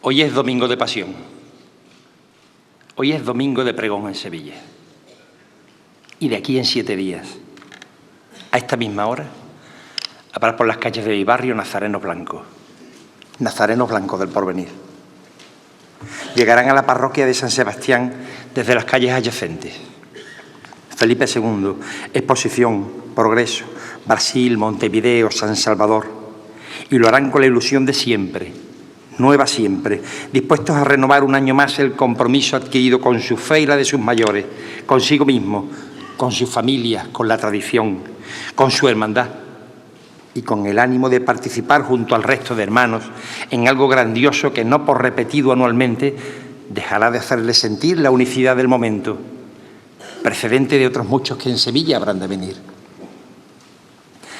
Hoy es domingo de pasión. Hoy es domingo de pregón en Sevilla. Y de aquí en 7 días, a esta misma hora, habrá por las calles de mi barrio nazarenos blancos del Porvenir. Llegarán a la parroquia de San Sebastián desde las calles adyacentes. Felipe II, Exposición, Progreso, Brasil, Montevideo, San Salvador. Y lo harán con la ilusión de siempre, nueva siempre, dispuestos a renovar un año más el compromiso adquirido con su fe y la de sus mayores, consigo mismo, con sus familias, con la tradición, con su hermandad y con el ánimo de participar junto al resto de hermanos en algo grandioso que, no por repetido anualmente, dejará de hacerle sentir la unicidad del momento, precedente de otros muchos que en Sevilla habrán de venir.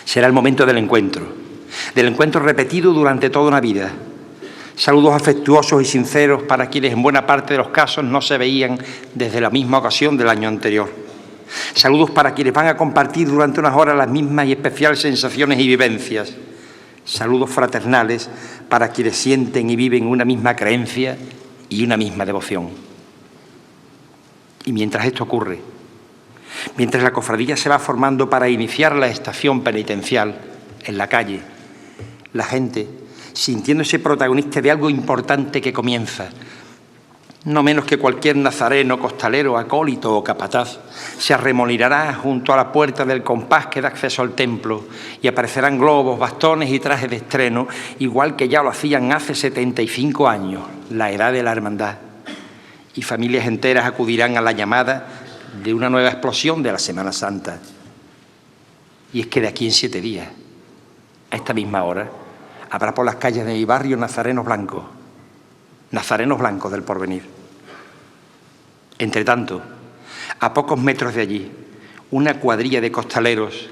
Será el momento del encuentro repetido durante toda una vida. Saludos afectuosos y sinceros para quienes en buena parte de los casos no se veían desde la misma ocasión del año anterior. Saludos para quienes van a compartir durante unas horas las mismas y especiales sensaciones y vivencias. Saludos fraternales para quienes sienten y viven una misma creencia y una misma devoción. Y mientras esto ocurre, mientras la cofradía se va formando para iniciar la estación penitencial en la calle, la gente, sintiéndose protagonista de algo importante que comienza, no menos que cualquier nazareno, costalero, acólito o capataz, se arremolinará junto a la puerta del compás que da acceso al templo y aparecerán globos, bastones y trajes de estreno, igual que ya lo hacían hace 75 años, la edad de la hermandad. Y familias enteras acudirán a la llamada de una nueva explosión de la Semana Santa. Y es que de aquí en 7 días, a esta misma hora, habrá por las calles de mi barrio nazarenos blancos del Porvenir. Entre tanto, a pocos metros de allí, una cuadrilla de costaleros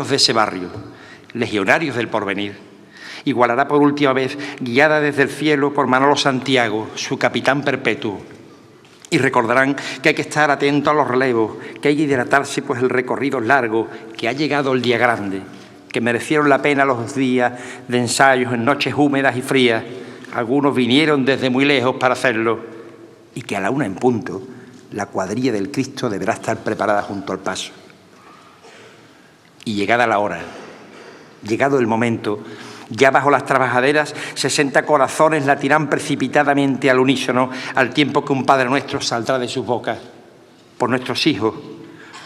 de ese barrio, legionarios del Porvenir, igualará por última vez, guiada desde el cielo por Manolo Santiago, su capitán perpetuo. Y recordarán que hay que estar atento a los relevos, que hay que hidratarse, pues el recorrido es largo, que ha llegado el día grande, que merecieron la pena los días de ensayos en noches húmedas y frías. Algunos vinieron desde muy lejos para hacerlo, y que a la 1 en punto la cuadrilla del Cristo deberá estar preparada junto al paso. Y llegada la hora, llegado el momento, ya bajo las trabajaderas 60 corazones latirán precipitadamente al unísono, al tiempo que un Padre Nuestro saldrá de sus bocas, por nuestros hijos,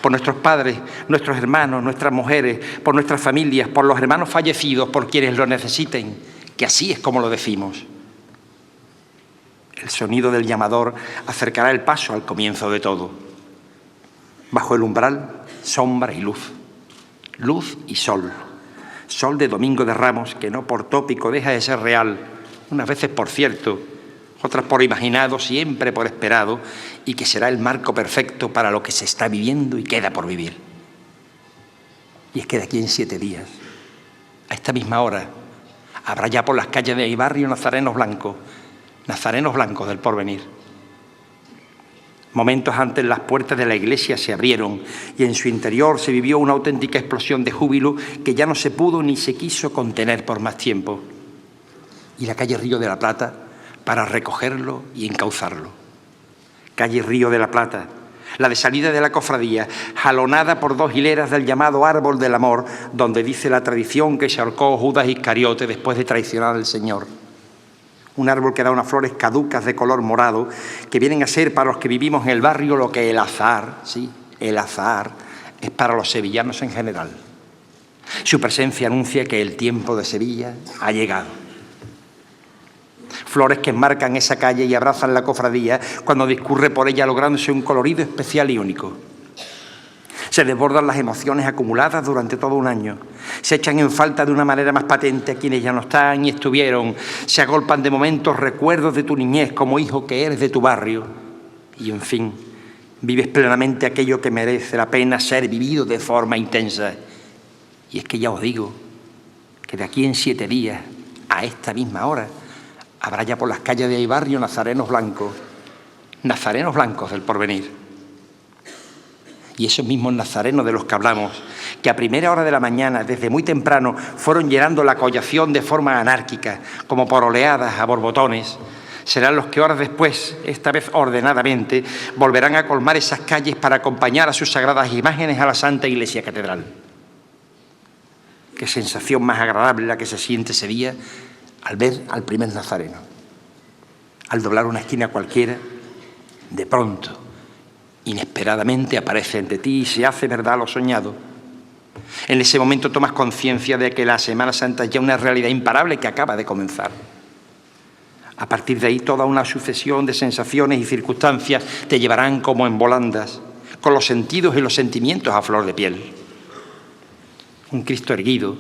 por nuestros padres, nuestros hermanos, nuestras mujeres, por nuestras familias, por los hermanos fallecidos, por quienes lo necesiten, que así es como lo decimos. El sonido del llamador acercará el paso al comienzo de todo. Bajo el umbral, sombra y luz. Luz y sol. Sol de Domingo de Ramos, que no por tópico deja de ser real, unas veces por cierto, otras por imaginado, siempre por esperado, y que será el marco perfecto para lo que se está viviendo y queda por vivir. Y es que de aquí en 7 días, a esta misma hora, habrá ya por las calles de mi barrio nazarenos blancos del Porvenir. Momentos antes las puertas de la iglesia se abrieron y en su interior se vivió una auténtica explosión de júbilo que ya no se pudo ni se quiso contener por más tiempo. Y la calle Río de la Plata para recogerlo y encauzarlo. Calle Río de la Plata, la de salida de la cofradía, jalonada por 2 hileras del llamado Árbol del Amor, donde dice la tradición que se ahorcó Judas Iscariote después de traicionar al Señor. Un árbol que da unas flores caducas de color morado, que vienen a ser para los que vivimos en el barrio lo que el azahar, sí, el azahar, es para los sevillanos en general. Su presencia anuncia que el tiempo de Sevilla ha llegado. Flores que enmarcan esa calle y abrazan la cofradía cuando discurre por ella lográndose un colorido especial y único. Se desbordan las emociones acumuladas durante todo un año. Se echan en falta de una manera más patente a quienes ya no están y estuvieron. Se agolpan de momentos recuerdos de tu niñez como hijo que eres de tu barrio. Y, en fin, vives plenamente aquello que merece la pena ser vivido de forma intensa. Y es que ya os digo que de aquí en 7 días, a esta misma hora, habrá ya por las calles de mi barrio nazarenos blancos del Porvenir. Y esos mismos nazarenos de los que hablamos, que a primera hora de la mañana, desde muy temprano, fueron llenando la collación de forma anárquica, como por oleadas a borbotones, serán los que horas después, esta vez ordenadamente, volverán a colmar esas calles para acompañar a sus sagradas imágenes a la Santa Iglesia Catedral. Qué sensación más agradable la que se siente ese día al ver al primer nazareno. Al doblar una esquina cualquiera, de pronto, inesperadamente aparece ante ti y se hace verdad lo soñado. En ese momento tomas conciencia de que la Semana Santa es ya una realidad imparable que acaba de comenzar. A partir de ahí, toda una sucesión de sensaciones y circunstancias te llevarán como en volandas, con los sentidos y los sentimientos a flor de piel. Un Cristo erguido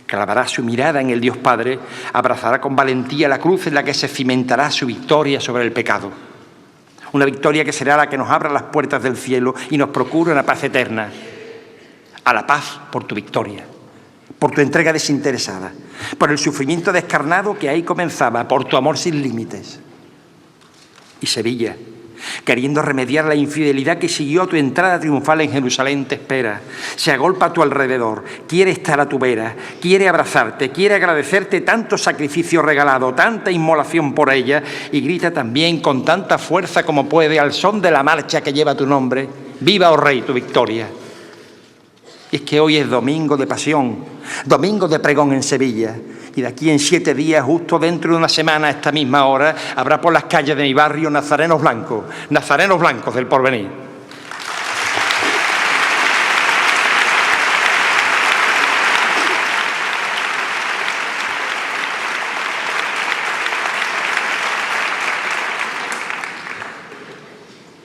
clavará su mirada en el Dios Padre, abrazará con valentía la cruz en la que se cimentará su victoria sobre el pecado. Una victoria que será la que nos abra las puertas del cielo y nos procure una paz eterna. A la paz por tu victoria, por tu entrega desinteresada, por el sufrimiento descarnado que ahí comenzaba, por tu amor sin límites. Y Sevilla, queriendo remediar la infidelidad que siguió a tu entrada triunfal en Jerusalén, te espera, se agolpa a tu alrededor, quiere estar a tu vera, quiere abrazarte, quiere agradecerte tanto sacrificio regalado, tanta inmolación por ella, y grita también con tanta fuerza como puede al son de la marcha que lleva tu nombre: ¡viva, oh Rey, tu victoria! Y es que hoy es domingo de pasión, domingo de pregón en Sevilla. Y de aquí en 7 días, justo dentro de una semana, a esta misma hora, habrá por las calles de mi barrio nazarenos blancos del porvenir.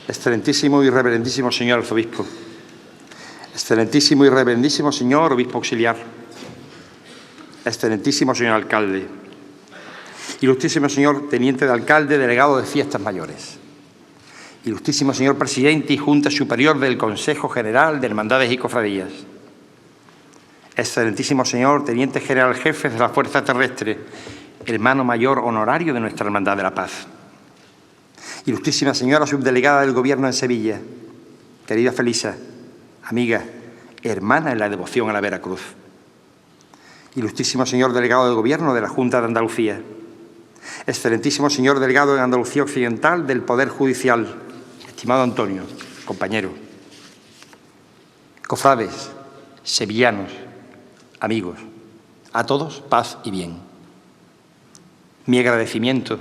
Excelentísimo y reverendísimo señor arzobispo, excelentísimo y reverendísimo señor obispo auxiliar, excelentísimo señor alcalde, ilustrísimo señor teniente de alcalde, delegado de fiestas mayores, ilustrísimo señor presidente y Junta Superior del Consejo General de Hermandades y Cofradías, excelentísimo señor teniente general jefe de la Fuerza Terrestre, hermano mayor honorario de nuestra Hermandad de la Paz, ilustrísima señora subdelegada del Gobierno en Sevilla, querida Felisa, amiga, hermana en la devoción a la Veracruz, ilustrísimo señor delegado de Gobierno de la Junta de Andalucía, excelentísimo señor delegado en Andalucía Occidental del Poder Judicial, estimado Antonio, compañero, cofrades, sevillanos, amigos, a todos paz y bien. Mi agradecimiento,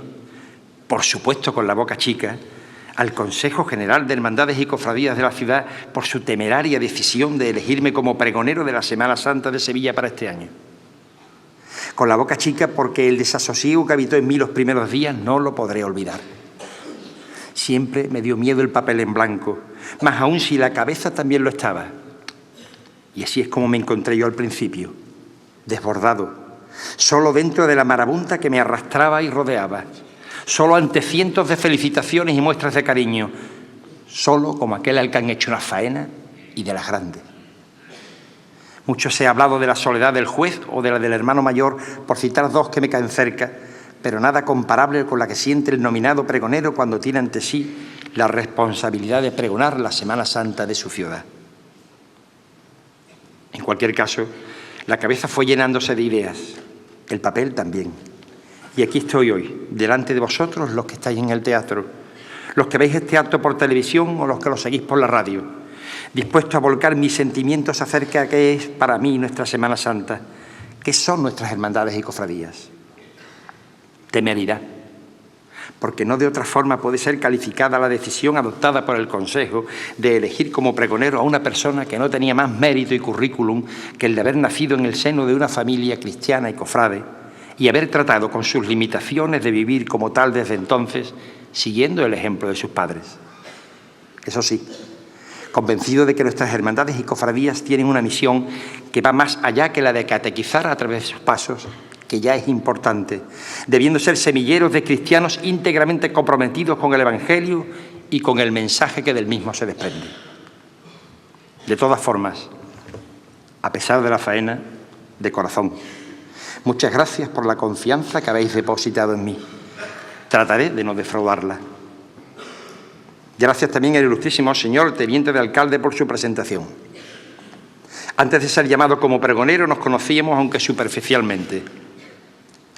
por supuesto con la boca chica, al Consejo General de Hermandades y Cofradías de la ciudad por su temeraria decisión de elegirme como pregonero de la Semana Santa de Sevilla para este año. Con la boca chica porque el desasosiego que habitó en mí los primeros días no lo podré olvidar. Siempre me dio miedo el papel en blanco, más aún si la cabeza también lo estaba. Y así es como me encontré yo al principio, desbordado, solo dentro de la marabunta que me arrastraba y rodeaba, solo ante cientos de felicitaciones y muestras de cariño, solo como aquel al que han hecho una faena y de las grandes. Mucho se ha hablado de la soledad del juez o de la del hermano mayor, por citar dos que me caen cerca, pero nada comparable con la que siente el nominado pregonero cuando tiene ante sí la responsabilidad de pregonar la Semana Santa de su ciudad. En cualquier caso, la cabeza fue llenándose de ideas, el papel también. Y aquí estoy hoy, delante de vosotros, los que estáis en el teatro, los que veis este acto por televisión o los que lo seguís por la radio, dispuesto a volcar mis sentimientos acerca de qué es para mí nuestra Semana Santa, qué son nuestras hermandades y cofradías. Temeridad, porque no de otra forma puede ser calificada la decisión adoptada por el Consejo de elegir como pregonero a una persona que no tenía más mérito y currículum que el de haber nacido en el seno de una familia cristiana y cofrade y haber tratado con sus limitaciones de vivir como tal desde entonces, siguiendo el ejemplo de sus padres. Eso sí, convencido de que nuestras hermandades y cofradías tienen una misión que va más allá que la de catequizar a través de sus pasos, que ya es importante, debiendo ser semilleros de cristianos íntegramente comprometidos con el Evangelio y con el mensaje que del mismo se desprende. De todas formas, a pesar de la faena, de corazón, muchas gracias por la confianza que habéis depositado en mí. Trataré de no defraudarla. Gracias también al ilustrísimo señor teniente de alcalde por su presentación. Antes de ser llamado como pregonero nos conocíamos, aunque superficialmente.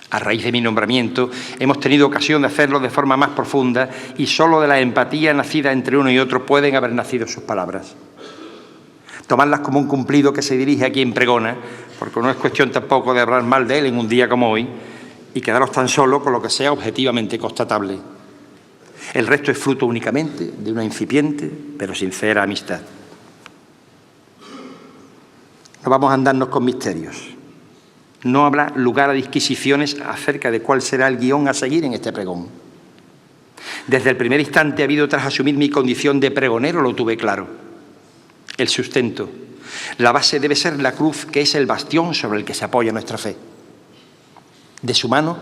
A raíz de mi nombramiento hemos tenido ocasión de hacerlo de forma más profunda y solo de la empatía nacida entre uno y otro pueden haber nacido sus palabras. Tomarlas como un cumplido que se dirige a quien pregona, porque no es cuestión tampoco de hablar mal de él en un día como hoy y quedaros tan solo con lo que sea objetivamente constatable. El resto es fruto únicamente de una incipiente pero sincera amistad. No vamos a andarnos con misterios. No habrá lugar a disquisiciones acerca de cuál será el guión a seguir en este pregón. Desde el primer instante habido tras asumir mi condición de pregonero lo tuve claro. El sustento, la base debe ser la cruz, que es el bastión sobre el que se apoya nuestra fe. De su mano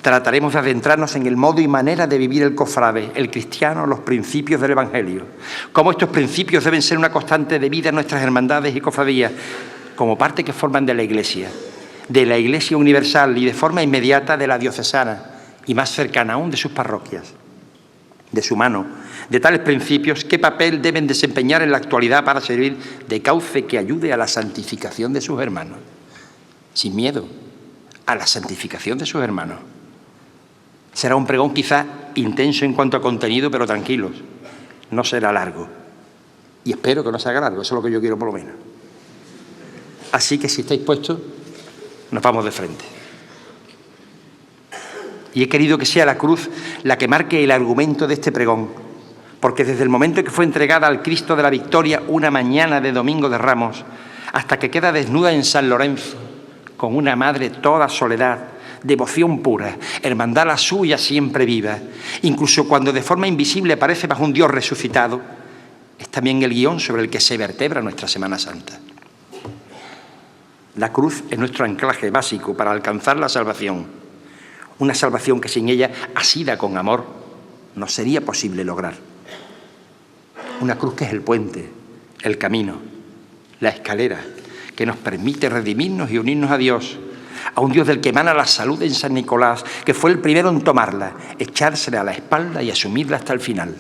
trataremos de adentrarnos en el modo y manera de vivir el cofrade, el cristiano, los principios del Evangelio. Cómo estos principios deben ser una constante de vida en nuestras hermandades y cofradías, como parte que forman de la Iglesia universal y de forma inmediata de la diocesana y más cercana aún de sus parroquias. De su mano, de tales principios, ¿qué papel deben desempeñar en la actualidad para servir de cauce que ayude a la santificación de sus hermanos? Sin miedo, a la santificación de sus hermanos. Será un pregón quizá intenso en cuanto a contenido, pero tranquilos, no será largo. Y espero que no se haga largo, eso es lo que yo quiero por lo menos. Así que si estáis puestos, nos vamos de frente. Y he querido que sea la cruz la que marque el argumento de este pregón, porque desde el momento en que fue entregada al Cristo de la Victoria una mañana de Domingo de Ramos, hasta que queda desnuda en San Lorenzo, con una madre toda soledad, devoción pura, hermandad la suya siempre viva, incluso cuando de forma invisible aparece bajo un Dios resucitado, es también el guión sobre el que se vertebra nuestra Semana Santa. La cruz es nuestro anclaje básico para alcanzar la salvación, una salvación que sin ella, asida con amor, no sería posible lograr. Una cruz que es el puente, el camino, la escalera, que nos permite redimirnos y unirnos a Dios, a un Dios del que emana la salud en San Nicolás, que fue el primero en tomarla, echársela a la espalda y asumirla hasta el final.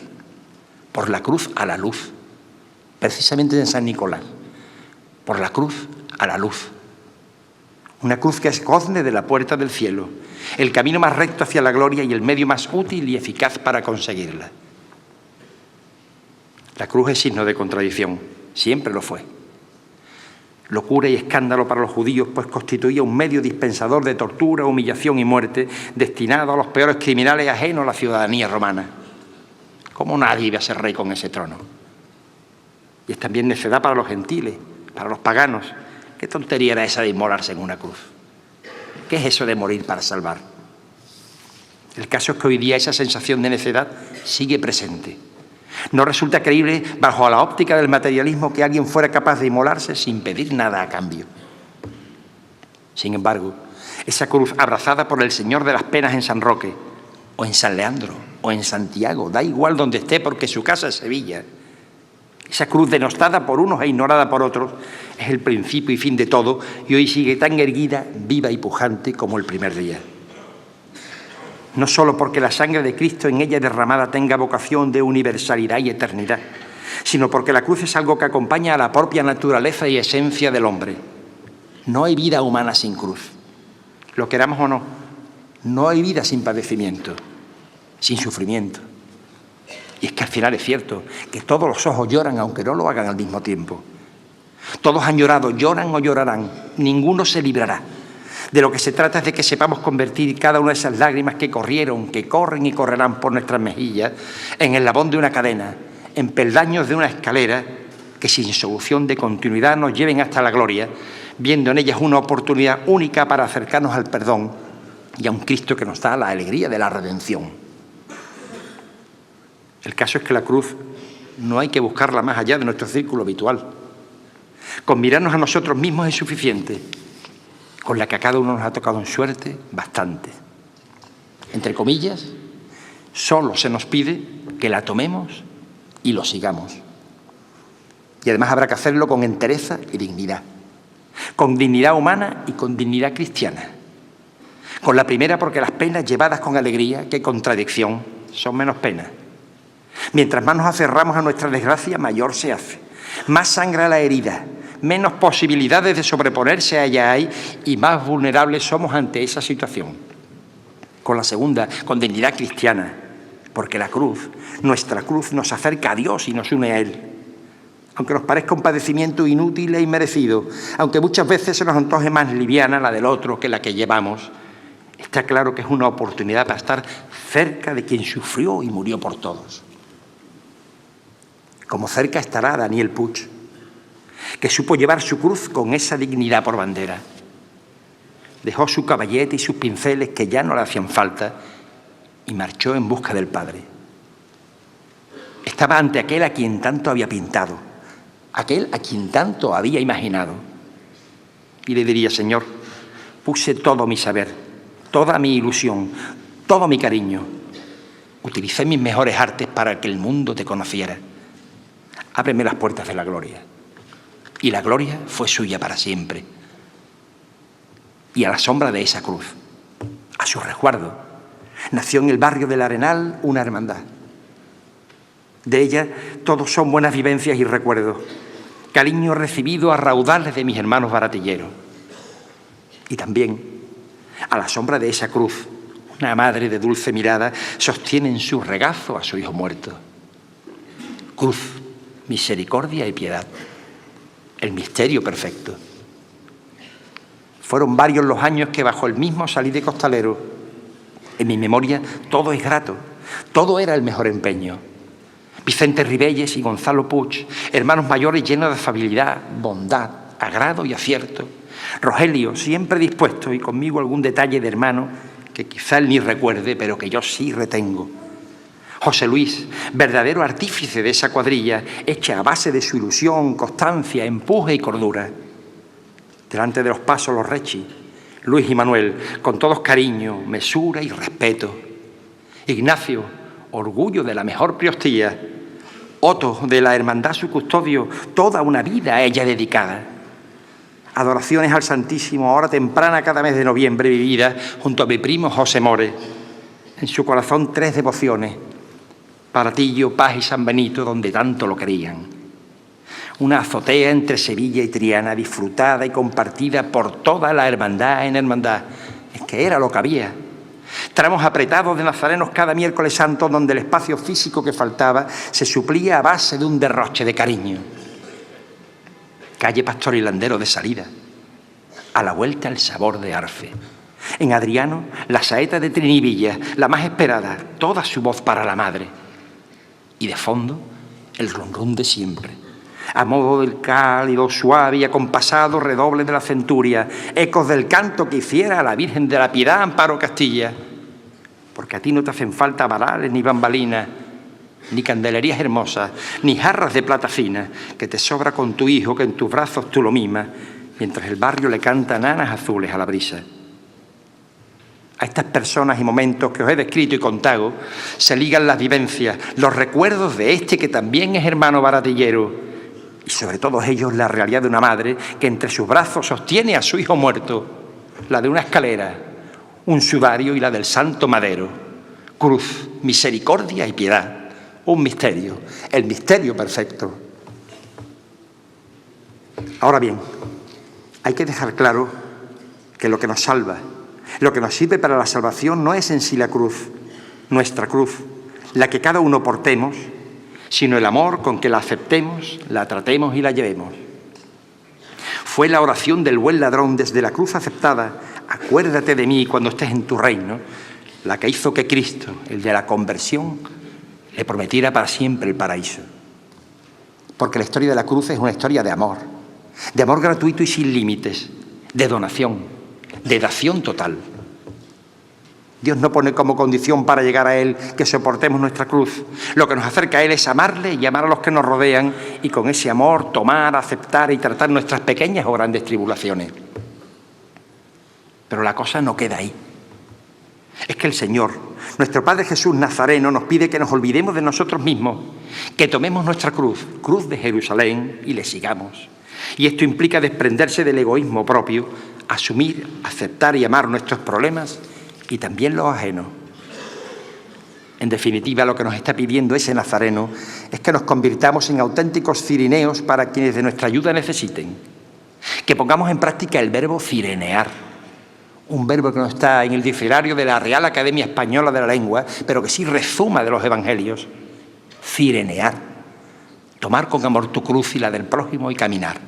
Por la cruz a la luz, precisamente en San Nicolás, por la cruz a la luz. Una cruz que es gozne de la puerta del cielo, el camino más recto hacia la gloria y el medio más útil y eficaz para conseguirla. La cruz es signo de contradicción, siempre lo fue. Locura y escándalo para los judíos, pues constituía un medio dispensador de tortura, humillación y muerte, destinado a los peores criminales ajenos a la ciudadanía romana. ¿Cómo nadie iba a ser rey con ese trono? Y es también necedad para los gentiles, para los paganos. ¿Qué tontería era esa de inmolarse en una cruz? ¿Qué es eso de morir para salvar? El caso es que hoy día esa sensación de necedad sigue presente. No resulta creíble, bajo la óptica del materialismo, que alguien fuera capaz de inmolarse sin pedir nada a cambio. Sin embargo, esa cruz abrazada por el Señor de las Penas en San Roque, o en San Leandro, o en Santiago, da igual donde esté porque su casa es Sevilla. Esa cruz denostada por unos e ignorada por otros es el principio y fin de todo, y hoy sigue tan erguida, viva y pujante como el primer día. No solo porque la sangre de Cristo en ella derramada tenga vocación de universalidad y eternidad, sino porque la cruz es algo que acompaña a la propia naturaleza y esencia del hombre. No hay vida humana sin cruz. Lo queramos o no, no hay vida sin padecimiento, sin sufrimiento. Y es que al final es cierto que todos los ojos lloran aunque no lo hagan al mismo tiempo. Todos han llorado, lloran o llorarán, ninguno se librará. De lo que se trata es de que sepamos convertir cada una de esas lágrimas que corrieron, que corren y correrán por nuestras mejillas, en eslabón de una cadena, en peldaños de una escalera que sin solución de continuidad nos lleven hasta la gloria, viendo en ellas una oportunidad única para acercarnos al perdón y a un Cristo que nos da la alegría de la redención. El caso es que la cruz no hay que buscarla más allá de nuestro círculo habitual. Con mirarnos a nosotros mismos es suficiente, con la que a cada uno nos ha tocado en suerte bastante. Entre comillas, solo se nos pide que la tomemos y lo sigamos. Y además habrá que hacerlo con entereza y dignidad, con dignidad humana y con dignidad cristiana. Con la primera porque las penas llevadas con alegría, que contradicción, son menos penas. Mientras más nos aferramos a nuestra desgracia, mayor se hace. Más sangra la herida, menos posibilidades de sobreponerse a ella hay y más vulnerables somos ante esa situación. Con la segunda, con dignidad cristiana, porque la cruz, nuestra cruz, nos acerca a Dios y nos une a Él. Aunque nos parezca un padecimiento inútil e inmerecido, aunque muchas veces se nos antoje más liviana la del otro que la que llevamos, está claro que es una oportunidad para estar cerca de quien sufrió y murió por todos. Como cerca estará Daniel Puig, que supo llevar su cruz con esa dignidad por bandera. Dejó su caballete y sus pinceles que ya no le hacían falta y marchó en busca del Padre. Estaba ante aquel a quien tanto había pintado, aquel a quien tanto había imaginado. Y le diría: Señor, puse todo mi saber, toda mi ilusión, todo mi cariño. Utilicé mis mejores artes para que el mundo te conociera. Ábreme las puertas de la gloria. Y la gloria fue suya para siempre. Y a la sombra de esa cruz, a su resguardo, nació en el barrio del Arenal una hermandad. De ella todos son buenas vivencias y recuerdos, cariño recibido a raudales de mis hermanos baratilleros. Y también, a la sombra de esa cruz, una madre de dulce mirada sostiene en su regazo a su hijo muerto. Cruz, misericordia y piedad, el misterio perfecto. Fueron varios los años que bajo el mismo salí de costalero. En mi memoria todo es grato, todo era el mejor empeño. Vicente Ribelles y Gonzalo Puig, hermanos mayores llenos de afabilidad, bondad, agrado y acierto. Rogelio, siempre dispuesto, y conmigo algún detalle de hermano que quizá él ni recuerde, pero que yo sí retengo. José Luis, verdadero artífice de esa cuadrilla, hecha a base de su ilusión, constancia, empuje y cordura. Delante de los pasos los Rechi, Luis y Manuel, con todos cariño, mesura y respeto. Ignacio, orgullo de la mejor priostía. Otto, de la hermandad su custodio, toda una vida a ella dedicada. Adoraciones al Santísimo, hora temprana cada mes de noviembre vivida junto a mi primo José More. En su corazón 3 devociones: Paratillo, Paz y San Benito, donde tanto lo querían. Una azotea entre Sevilla y Triana, disfrutada y compartida por toda la hermandad en hermandad. Es que era lo que había. Tramos apretados de nazarenos cada miércoles santo, donde el espacio físico que faltaba se suplía a base de un derroche de cariño. Calle Pastor y Landero de salida. A la vuelta el sabor de Arfe. En Adriano, la saeta de Trinivilla, la más esperada, toda su voz para la madre. Y de fondo, el rum rum de siempre. A modo del cálido, suave y acompasado redoble de la centuria, ecos del canto que hiciera a la Virgen de la Piedad, Amparo Castilla. Porque a ti no te hacen falta varales ni bambalinas, ni candelerías hermosas, ni jarras de plata fina, que te sobra con tu hijo que en tus brazos tú lo mimas, mientras el barrio le canta nanas azules a la brisa. A estas personas y momentos que os he descrito y contado se ligan las vivencias, los recuerdos de este que también es hermano baratillero, y sobre todos ellos la realidad de una madre que entre sus brazos sostiene a su hijo muerto, la de una escalera, un sudario y la del santo madero. Cruz, misericordia y piedad, un misterio, el misterio perfecto. Ahora bien, hay que dejar claro que lo que nos salva, lo que nos sirve para la salvación no es en sí la cruz, nuestra cruz, la que cada uno portemos, sino el amor con que la aceptemos, la tratemos y la llevemos. Fue la oración del buen ladrón desde la cruz aceptada: acuérdate de mí cuando estés en tu reino, la que hizo que Cristo, el de la conversión, le prometiera para siempre el paraíso. Porque la historia de la cruz es una historia de amor gratuito y sin límites, de donación, de dación total. Dios no pone como condición para llegar a Él que soportemos nuestra cruz. Lo que nos acerca a Él es amarle y amar a los que nos rodean, y con ese amor tomar, aceptar y tratar nuestras pequeñas o grandes tribulaciones. Pero la cosa no queda ahí. Es que el Señor, nuestro Padre Jesús Nazareno, nos pide que nos olvidemos de nosotros mismos, que tomemos nuestra cruz, cruz de Jerusalén, y le sigamos. Y esto implica desprenderse del egoísmo propio, asumir, aceptar y amar nuestros problemas y también los ajenos. En definitiva, lo que nos está pidiendo ese nazareno es que nos convirtamos en auténticos cirineos para quienes de nuestra ayuda necesiten. Que pongamos en práctica el verbo cirenear, un verbo que no está en el diccionario de la Real Academia Española de la Lengua, pero que sí rezuma de los evangelios. Cirenear, tomar con amor tu cruz y la del prójimo y caminar.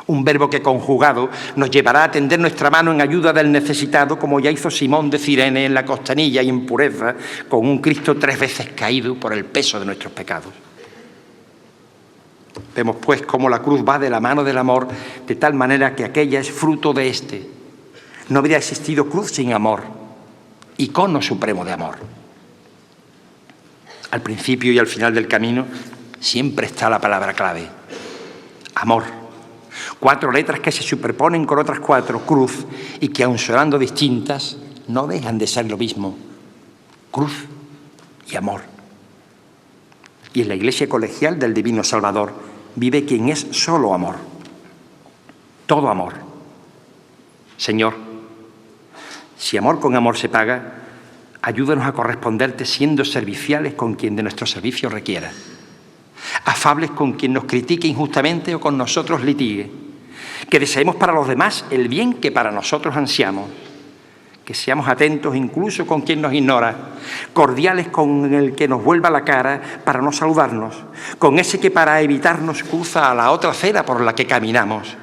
Un verbo que conjugado nos llevará a tender nuestra mano en ayuda del necesitado, como ya hizo Simón de Cirene en la costanilla y en pureza, con un Cristo 3 veces caído por el peso de nuestros pecados. Vemos pues cómo la cruz va de la mano del amor, de tal manera que aquella es fruto de este. No habría existido cruz sin amor, icono supremo de amor. Al principio y al final del camino siempre está la palabra clave: amor. 4 letras que se superponen con otras 4, cruz, y que aun sonando distintas, no dejan de ser lo mismo: cruz y amor. Y en la Iglesia colegial del Divino Salvador vive quien es solo amor, todo amor. Señor, si amor con amor se paga, ayúdanos a corresponderte siendo serviciales con quien de nuestro servicio requiera, afables con quien nos critique injustamente o con nosotros litigue, que deseemos para los demás el bien que para nosotros ansiamos, que seamos atentos incluso con quien nos ignora, cordiales con el que nos vuelva la cara para no saludarnos, con ese que para evitarnos cruza a la otra acera por la que caminamos,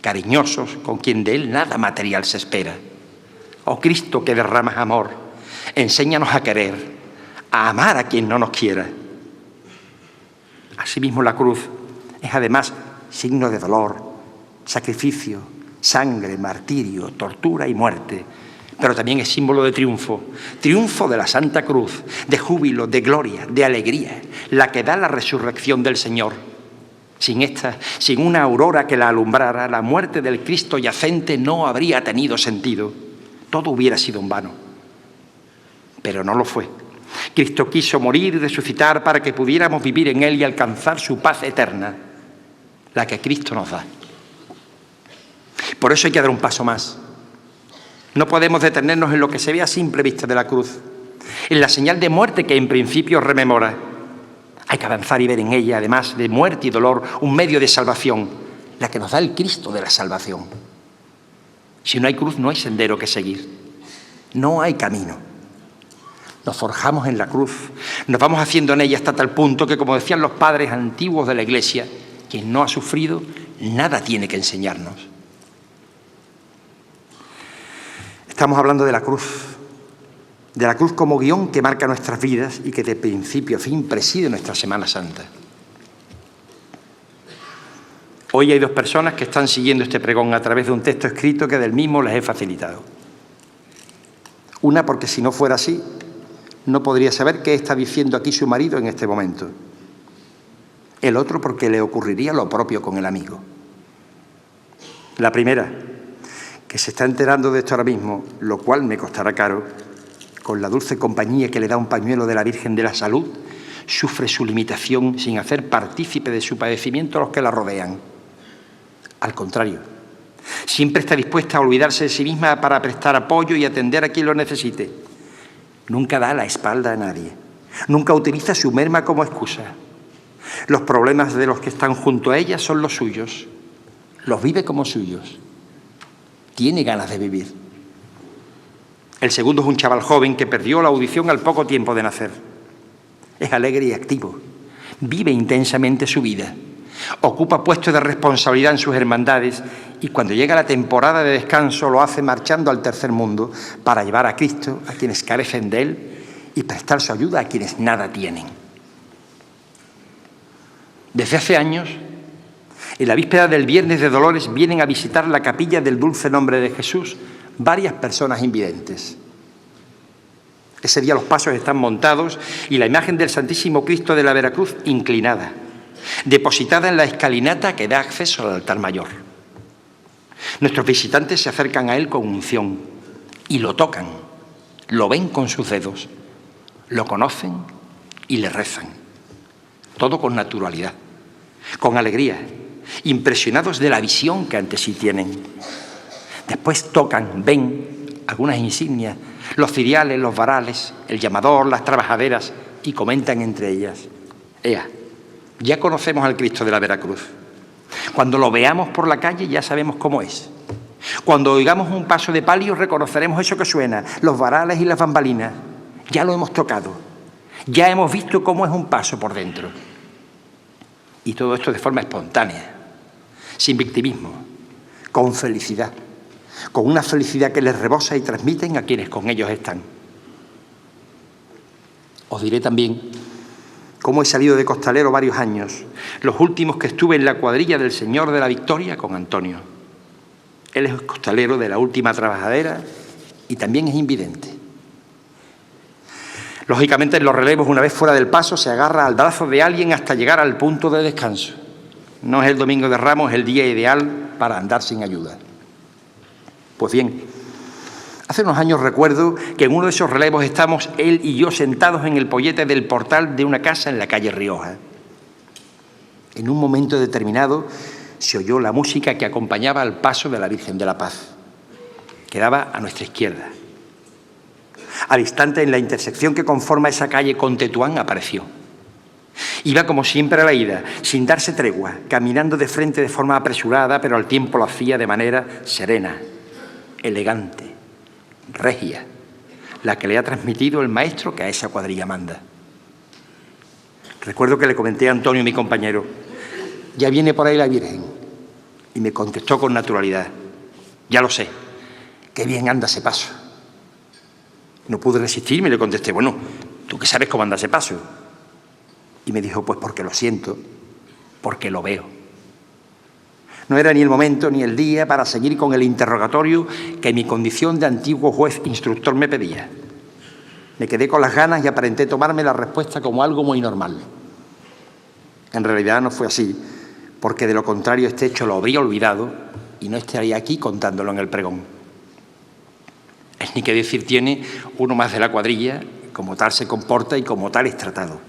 cariñosos con quien de él nada material se espera. Oh Cristo, que derramas amor, enséñanos a querer, a amar a quien no nos quiera. Asimismo, la cruz es además signo de dolor, sacrificio, sangre, martirio, tortura y muerte, pero también es símbolo de triunfo, triunfo de la Santa Cruz, de júbilo, de gloria, de alegría, la que da la resurrección del Señor. Sin esta, sin una aurora que la alumbrara, la muerte del Cristo yacente no habría tenido sentido. Todo hubiera sido en vano. Pero no lo fue. Cristo quiso morir y resucitar para que pudiéramos vivir en Él y alcanzar su paz eterna, la que Cristo nos da. Por eso hay que dar un paso más. No podemos detenernos en lo que se ve a simple vista de la cruz, en la señal de muerte que en principio rememora. Hay que avanzar y ver en ella, además de muerte y dolor, un medio de salvación, la que nos da el Cristo de la salvación. Si no hay cruz, no hay sendero que seguir, no hay camino. Nos forjamos en la cruz, nos vamos haciendo en ella hasta tal punto que, como decían los padres antiguos de la Iglesia, quien no ha sufrido, nada tiene que enseñarnos. Estamos hablando de la cruz como guión que marca nuestras vidas y que de principio a fin preside nuestra Semana Santa. Hoy hay 2 personas que están siguiendo este pregón a través de un texto escrito que del mismo les he facilitado. Una porque si no fuera así, no podría saber qué está diciendo aquí su marido en este momento. El otro porque le ocurriría lo propio con el amigo. La primera, que se está enterando de esto ahora mismo, lo cual me costará caro, con la dulce compañía que le da un pañuelo de la Virgen de la Salud, sufre su limitación sin hacer partícipe de su padecimiento a los que la rodean. Al contrario, siempre está dispuesta a olvidarse de sí misma para prestar apoyo y atender a quien lo necesite. Nunca da la espalda a nadie, nunca utiliza su merma como excusa. Los problemas de los que están junto a ella son los suyos, los vive como suyos. Tiene ganas de vivir. El segundo es un chaval joven que perdió la audición al poco tiempo de nacer. Es alegre y activo, vive intensamente su vida, ocupa puestos de responsabilidad en sus hermandades y cuando llega la temporada de descanso lo hace marchando al tercer mundo para llevar a Cristo a quienes carecen de Él y prestar su ayuda a quienes nada tienen. Desde hace años, en la víspera del Viernes de Dolores vienen a visitar la capilla del Dulce Nombre de Jesús varias personas invidentes. Ese día los pasos están montados y la imagen del Santísimo Cristo de la Veracruz inclinada, depositada en la escalinata que da acceso al altar mayor. Nuestros visitantes se acercan a él con unción y lo tocan, lo ven con sus dedos, lo conocen y le rezan. Todo con naturalidad, con alegría, impresionados de la visión que ante sí tienen. Después tocan, ven algunas insignias, los ciriales, los varales, el llamador, las trabajaderas, y comentan entre ellas: ea, ya conocemos al Cristo de la Veracruz. Cuando lo veamos por la calle ya sabemos cómo es. Cuando oigamos un paso de palio reconoceremos eso que suena, los varales y las bambalinas. Ya lo hemos tocado, ya hemos visto cómo es un paso por dentro. Y todo esto de forma espontánea, sin victimismo, con felicidad, con una felicidad que les rebosa y transmiten a quienes con ellos están. Os diré también cómo he salido de costalero varios años, los últimos que estuve en la cuadrilla del Señor de la Victoria con Antonio. Él es costalero de la última trabajadera y también es invidente. Lógicamente, en los relevos, una vez fuera del paso, se agarra al brazo de alguien hasta llegar al punto de descanso. No es el Domingo de Ramos el día ideal para andar sin ayuda. Pues bien, hace unos años recuerdo que en uno de esos relevos estamos él y yo sentados en el pollete del portal de una casa en la calle Rioja. En un momento determinado se oyó la música que acompañaba al paso de la Virgen de la Paz. Quedaba a nuestra izquierda. Al instante, en la intersección que conforma esa calle con Tetuán, apareció. Iba como siempre a la ida, sin darse tregua, caminando de frente de forma apresurada, pero al tiempo lo hacía de manera serena, elegante, regia, la que le ha transmitido el maestro que a esa cuadrilla manda. Recuerdo que le comenté a Antonio, mi compañero: ya viene por ahí la Virgen. Y me contestó con naturalidad: ya lo sé, qué bien anda ese paso. No pude resistirme y le contesté: bueno, ¿tú qué sabes cómo anda ese paso? Y me dijo: pues porque lo siento, porque lo veo. No era ni el momento ni el día para seguir con el interrogatorio que mi condición de antiguo juez instructor me pedía. Me quedé con las ganas y aparenté tomarme la respuesta como algo muy normal. En realidad no fue así, porque de lo contrario este hecho lo habría olvidado y no estaría aquí contándolo en el pregón. Es ni qué decir tiene uno más de la cuadrilla, como tal se comporta y como tal es tratado.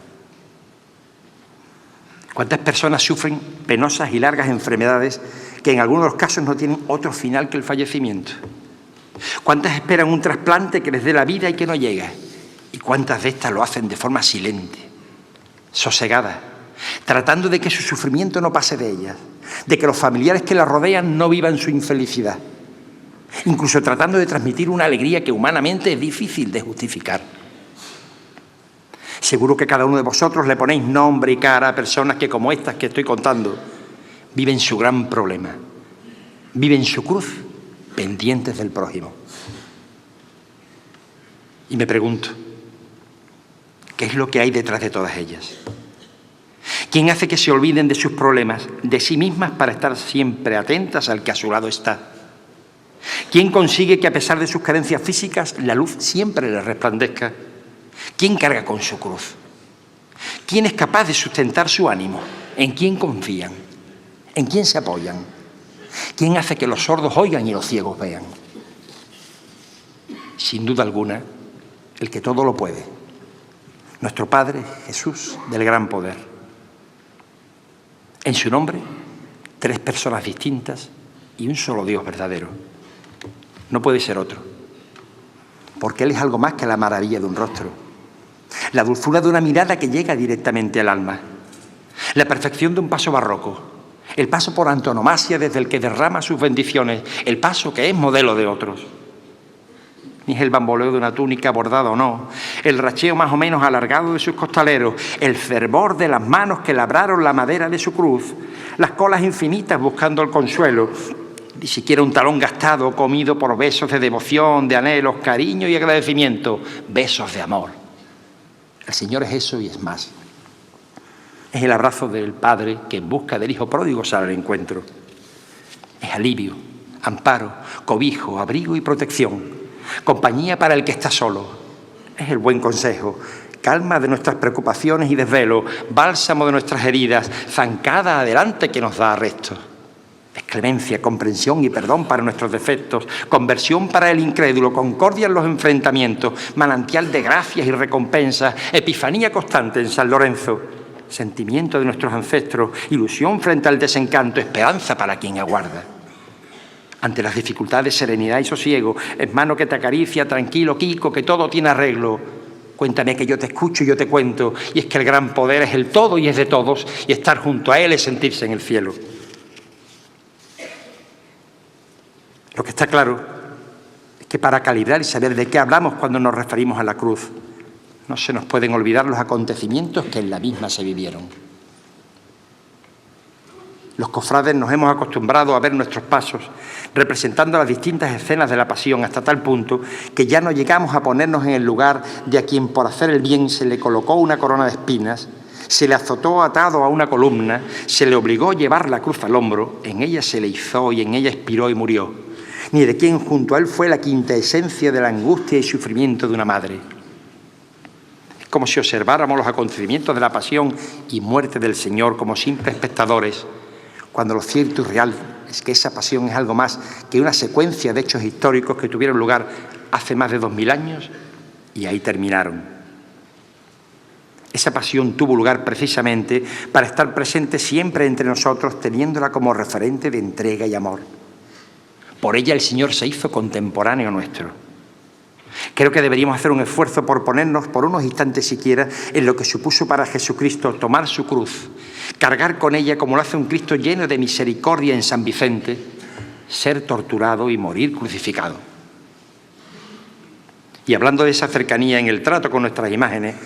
¿Cuántas personas sufren penosas y largas enfermedades que en algunos de los casos no tienen otro final que el fallecimiento? ¿Cuántas esperan un trasplante que les dé la vida y que no llega? ¿Y cuántas de estas lo hacen de forma silente, sosegada, tratando de que su sufrimiento no pase de ellas, de que los familiares que la rodean no vivan su infelicidad, incluso tratando de transmitir una alegría que humanamente es difícil de justificar? Seguro que cada uno de vosotros le ponéis nombre y cara a personas que, como estas que estoy contando, viven su gran problema, viven su cruz pendientes del prójimo. Y me pregunto, ¿qué es lo que hay detrás de todas ellas? ¿Quién hace que se olviden de sus problemas, de sí mismas, para estar siempre atentas al que a su lado está? ¿Quién consigue que, a pesar de sus carencias físicas, la luz siempre les resplandezca? ¿Quién carga con su cruz? ¿Quién es capaz de sustentar su ánimo? ¿En quién confían? ¿En quién se apoyan? ¿Quién hace que los sordos oigan y los ciegos vean? Sin duda alguna, el que todo lo puede, nuestro Padre Jesús del gran poder. En su nombre, 3 personas distintas y un solo Dios verdadero. No puede ser otro, porque Él es algo más que la maravilla de un rostro, la dulzura de una mirada que llega directamente al alma, la perfección de un paso barroco, el paso por antonomasia desde el que derrama sus bendiciones, el paso que es modelo de otros. Ni es el bamboleo de una túnica bordada o no, el racheo más o menos alargado de sus costaleros, el fervor de las manos que labraron la madera de su cruz, las colas infinitas buscando el consuelo, ni siquiera un talón gastado comido por besos de devoción, de anhelos, cariño y agradecimiento, besos de amor. El Señor es eso y es más. Es el abrazo del Padre que en busca del Hijo pródigo sale al encuentro. Es alivio, amparo, cobijo, abrigo y protección, compañía para el que está solo. Es el buen consejo, calma de nuestras preocupaciones y desvelo, bálsamo de nuestras heridas, zancada adelante que nos da arresto. Es clemencia, comprensión y perdón para nuestros defectos, conversión para el incrédulo, concordia en los enfrentamientos, manantial de gracias y recompensas, epifanía constante en San Lorenzo, sentimiento de nuestros ancestros, ilusión frente al desencanto, esperanza para quien aguarda. Ante las dificultades, serenidad y sosiego. Hermano que te acaricia, tranquilo, Kiko, que todo tiene arreglo. Cuéntame que yo te escucho y yo te cuento. Y es que el gran poder es el todo y es de todos. Y estar junto a Él es sentirse en el cielo. Lo que está claro es que para calibrar y saber de qué hablamos cuando nos referimos a la cruz, no se nos pueden olvidar los acontecimientos que en la misma se vivieron. Los cofrades nos hemos acostumbrado a ver nuestros pasos representando las distintas escenas de la pasión hasta tal punto que ya no llegamos a ponernos en el lugar de a quien por hacer el bien se le colocó una corona de espinas, se le azotó atado a una columna, se le obligó a llevar la cruz al hombro, en ella se le izó y en ella expiró y murió, ni de quien junto a él fue la quinta esencia de la angustia y sufrimiento de una madre. Es como si observáramos los acontecimientos de la pasión y muerte del Señor como simples espectadores, cuando lo cierto y real es que esa pasión es algo más que una secuencia de hechos históricos que tuvieron lugar hace más de 2000 años y ahí terminaron. Esa pasión tuvo lugar precisamente para estar presente siempre entre nosotros, teniéndola como referente de entrega y amor. Por ella el Señor se hizo contemporáneo nuestro. Creo que deberíamos hacer un esfuerzo por ponernos por unos instantes siquiera en lo que supuso para Jesucristo tomar su cruz, cargar con ella como lo hace un Cristo lleno de misericordia en San Vicente, ser torturado y morir crucificado. Y hablando de esa cercanía en el trato con nuestras imágenes,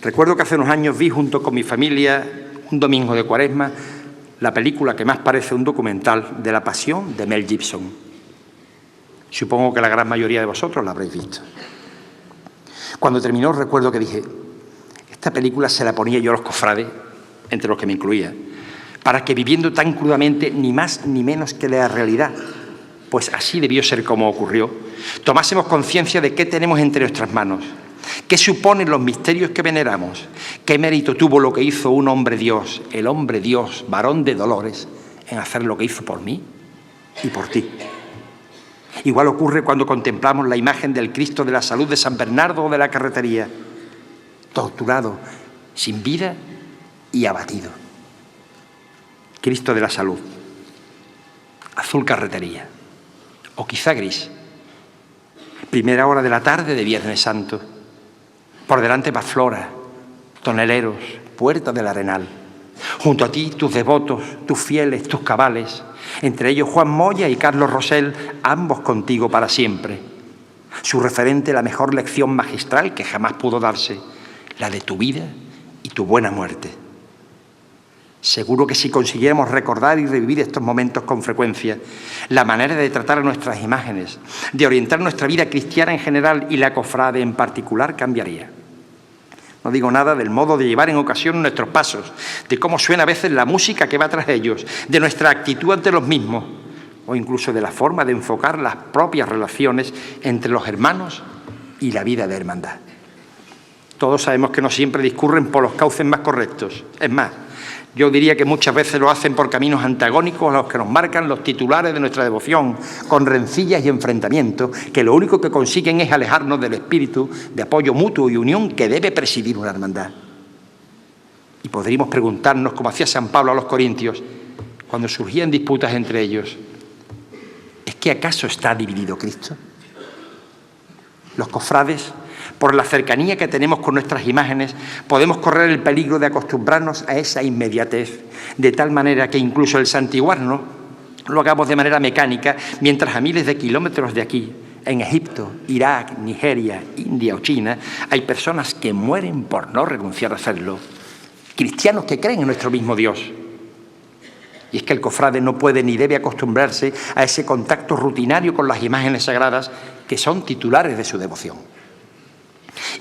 recuerdo que hace unos años vi junto con mi familia, un domingo de Cuaresma, la película que más parece un documental de la Pasión de Mel Gibson. Supongo que la gran mayoría de vosotros la habréis visto. Cuando terminó recuerdo que dije, esta película se la ponía yo a los cofrades, entre los que me incluía, para que viviendo tan crudamente, ni más ni menos que la realidad, pues así debió ser como ocurrió, tomásemos conciencia de qué tenemos entre nuestras manos, qué suponen los misterios que veneramos, qué mérito tuvo lo que hizo un hombre Dios, el hombre Dios, varón de dolores, en hacer lo que hizo por mí y por ti. Igual ocurre cuando contemplamos la imagen del Cristo de la Salud de San Bernardo o de la Carretería, torturado, sin vida y abatido. Cristo de la Salud, azul Carretería, o quizá gris. Primera hora de la tarde de Viernes Santo. Por delante Pazflora, toneleros, Puerta del Arenal. Junto a ti tus devotos, tus fieles, tus cabales, entre ellos Juan Moya y Carlos Rosell, ambos contigo para siempre. Su referente, la mejor lección magistral que jamás pudo darse, la de tu vida y tu buena muerte. Seguro que si consiguiéramos recordar y revivir estos momentos con frecuencia, la manera de tratar a nuestras imágenes, de orientar nuestra vida cristiana en general y la cofrade en particular cambiaría. No digo nada del modo de llevar en ocasión nuestros pasos, de cómo suena a veces la música que va tras ellos, de nuestra actitud ante los mismos, o incluso de la forma de enfocar las propias relaciones entre los hermanos y la vida de hermandad. Todos sabemos que no siempre discurren por los cauces más correctos. Es más, yo diría que muchas veces lo hacen por caminos antagónicos a los que nos marcan los titulares de nuestra devoción, con rencillas y enfrentamientos, que lo único que consiguen es alejarnos del espíritu de apoyo mutuo y unión que debe presidir una hermandad. Y podríamos preguntarnos, como hacía San Pablo a los Corintios, cuando surgían disputas entre ellos, ¿es que acaso está dividido Cristo? Los cofrades, por la cercanía que tenemos con nuestras imágenes, podemos correr el peligro de acostumbrarnos a esa inmediatez, de tal manera que incluso el santiguarnos lo hagamos de manera mecánica, mientras a miles de kilómetros de aquí, en Egipto, Irak, Nigeria, India o China, hay personas que mueren por no renunciar a hacerlo, cristianos que creen en nuestro mismo Dios. Y es que el cofrade no puede ni debe acostumbrarse a ese contacto rutinario con las imágenes sagradas que son titulares de su devoción.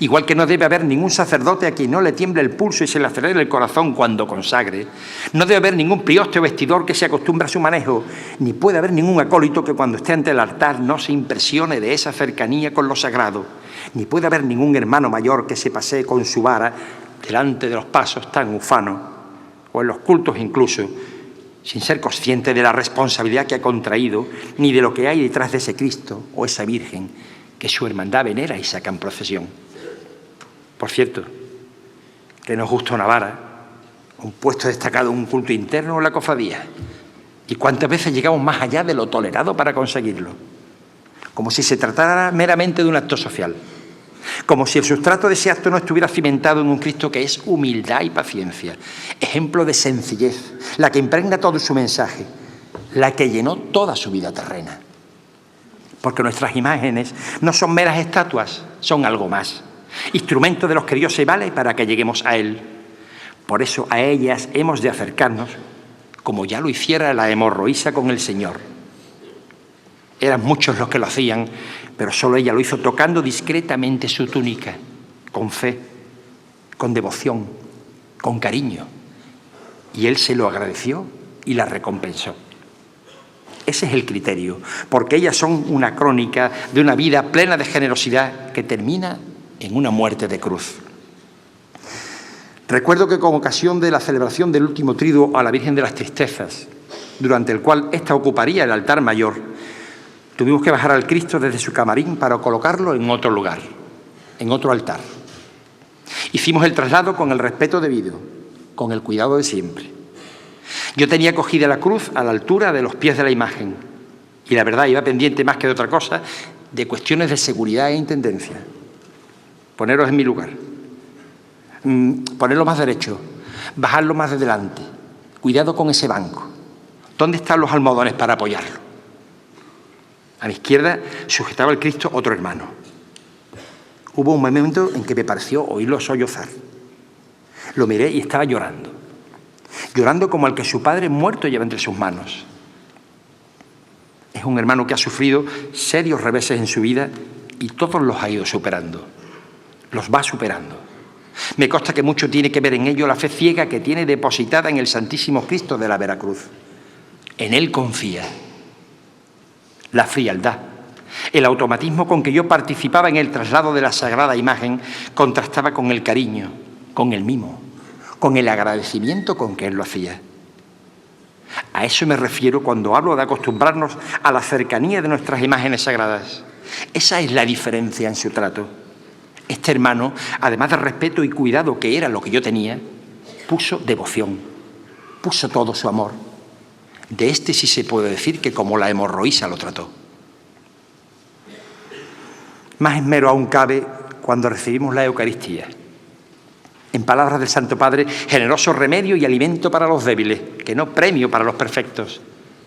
Igual que no debe haber ningún sacerdote a quien no le tiemble el pulso y se le acelere el corazón cuando consagre, no debe haber ningún prioste o vestidor que se acostumbre a su manejo, ni puede haber ningún acólito que cuando esté ante el altar no se impresione de esa cercanía con lo sagrado, ni puede haber ningún hermano mayor que se pasee con su vara delante de los pasos tan ufanos, o en los cultos incluso, sin ser consciente de la responsabilidad que ha contraído, ni de lo que hay detrás de ese Cristo o esa Virgen que su hermandad venera y saca en procesión. Por cierto, que no es justo una vara, un puesto destacado en un culto interno o en la cofradía. ¿Y cuántas veces llegamos más allá de lo tolerado para conseguirlo? Como si se tratara meramente de un acto social. Como si el sustrato de ese acto no estuviera cimentado en un Cristo que es humildad y paciencia, ejemplo de sencillez, la que impregna todo su mensaje, la que llenó toda su vida terrena. Porque nuestras imágenes no son meras estatuas, son algo más, instrumentos de los que Dios se vale para que lleguemos a Él. Por eso a ellas hemos de acercarnos, como ya lo hiciera la hemorroísa con el Señor. Eran muchos los que lo hacían, pero solo ella lo hizo tocando discretamente su túnica, con fe, con devoción, con cariño. Y Él se lo agradeció y la recompensó. Ese es el criterio, porque ellas son una crónica de una vida plena de generosidad que termina en una muerte de cruz. Recuerdo que con ocasión de la celebración del último triduo a la Virgen de las Tristezas, durante el cual ésta ocuparía el altar mayor, tuvimos que bajar al Cristo desde su camarín para colocarlo en otro lugar, en otro altar. Hicimos el traslado con el respeto debido, con el cuidado de siempre. Yo tenía cogida la cruz a la altura de los pies de la imagen y la verdad iba pendiente más que de otra cosa de cuestiones de seguridad e intendencia. Poneros en mi lugar, ponerlo más derecho, bajarlo más de delante, cuidado con ese banco. ¿Dónde están los almohadones para apoyarlo? A mi izquierda sujetaba el Cristo otro hermano. Hubo un momento en que me pareció oírlo sollozar. Lo miré y estaba llorando. Llorando como el que su padre muerto lleva entre sus manos. Es un hermano que ha sufrido serios reveses en su vida y todos los ha ido superando. Los va superando. Me consta que mucho tiene que ver en ello la fe ciega que tiene depositada en el Santísimo Cristo de la Veracruz. En Él confía. La frialdad, el automatismo con que yo participaba en el traslado de la sagrada imagen contrastaba con el cariño, con el mimo, con el agradecimiento con que Él lo hacía. A eso me refiero cuando hablo de acostumbrarnos a la cercanía de nuestras imágenes sagradas. Esa es la diferencia en su trato. Este hermano, además de respeto y cuidado, que era lo que yo tenía, puso devoción, puso todo su amor. De este sí se puede decir que como la hemorroísa lo trató. Más esmero aún cabe cuando recibimos la Eucaristía. En palabras del Santo Padre, generoso remedio y alimento para los débiles, que no premio para los perfectos.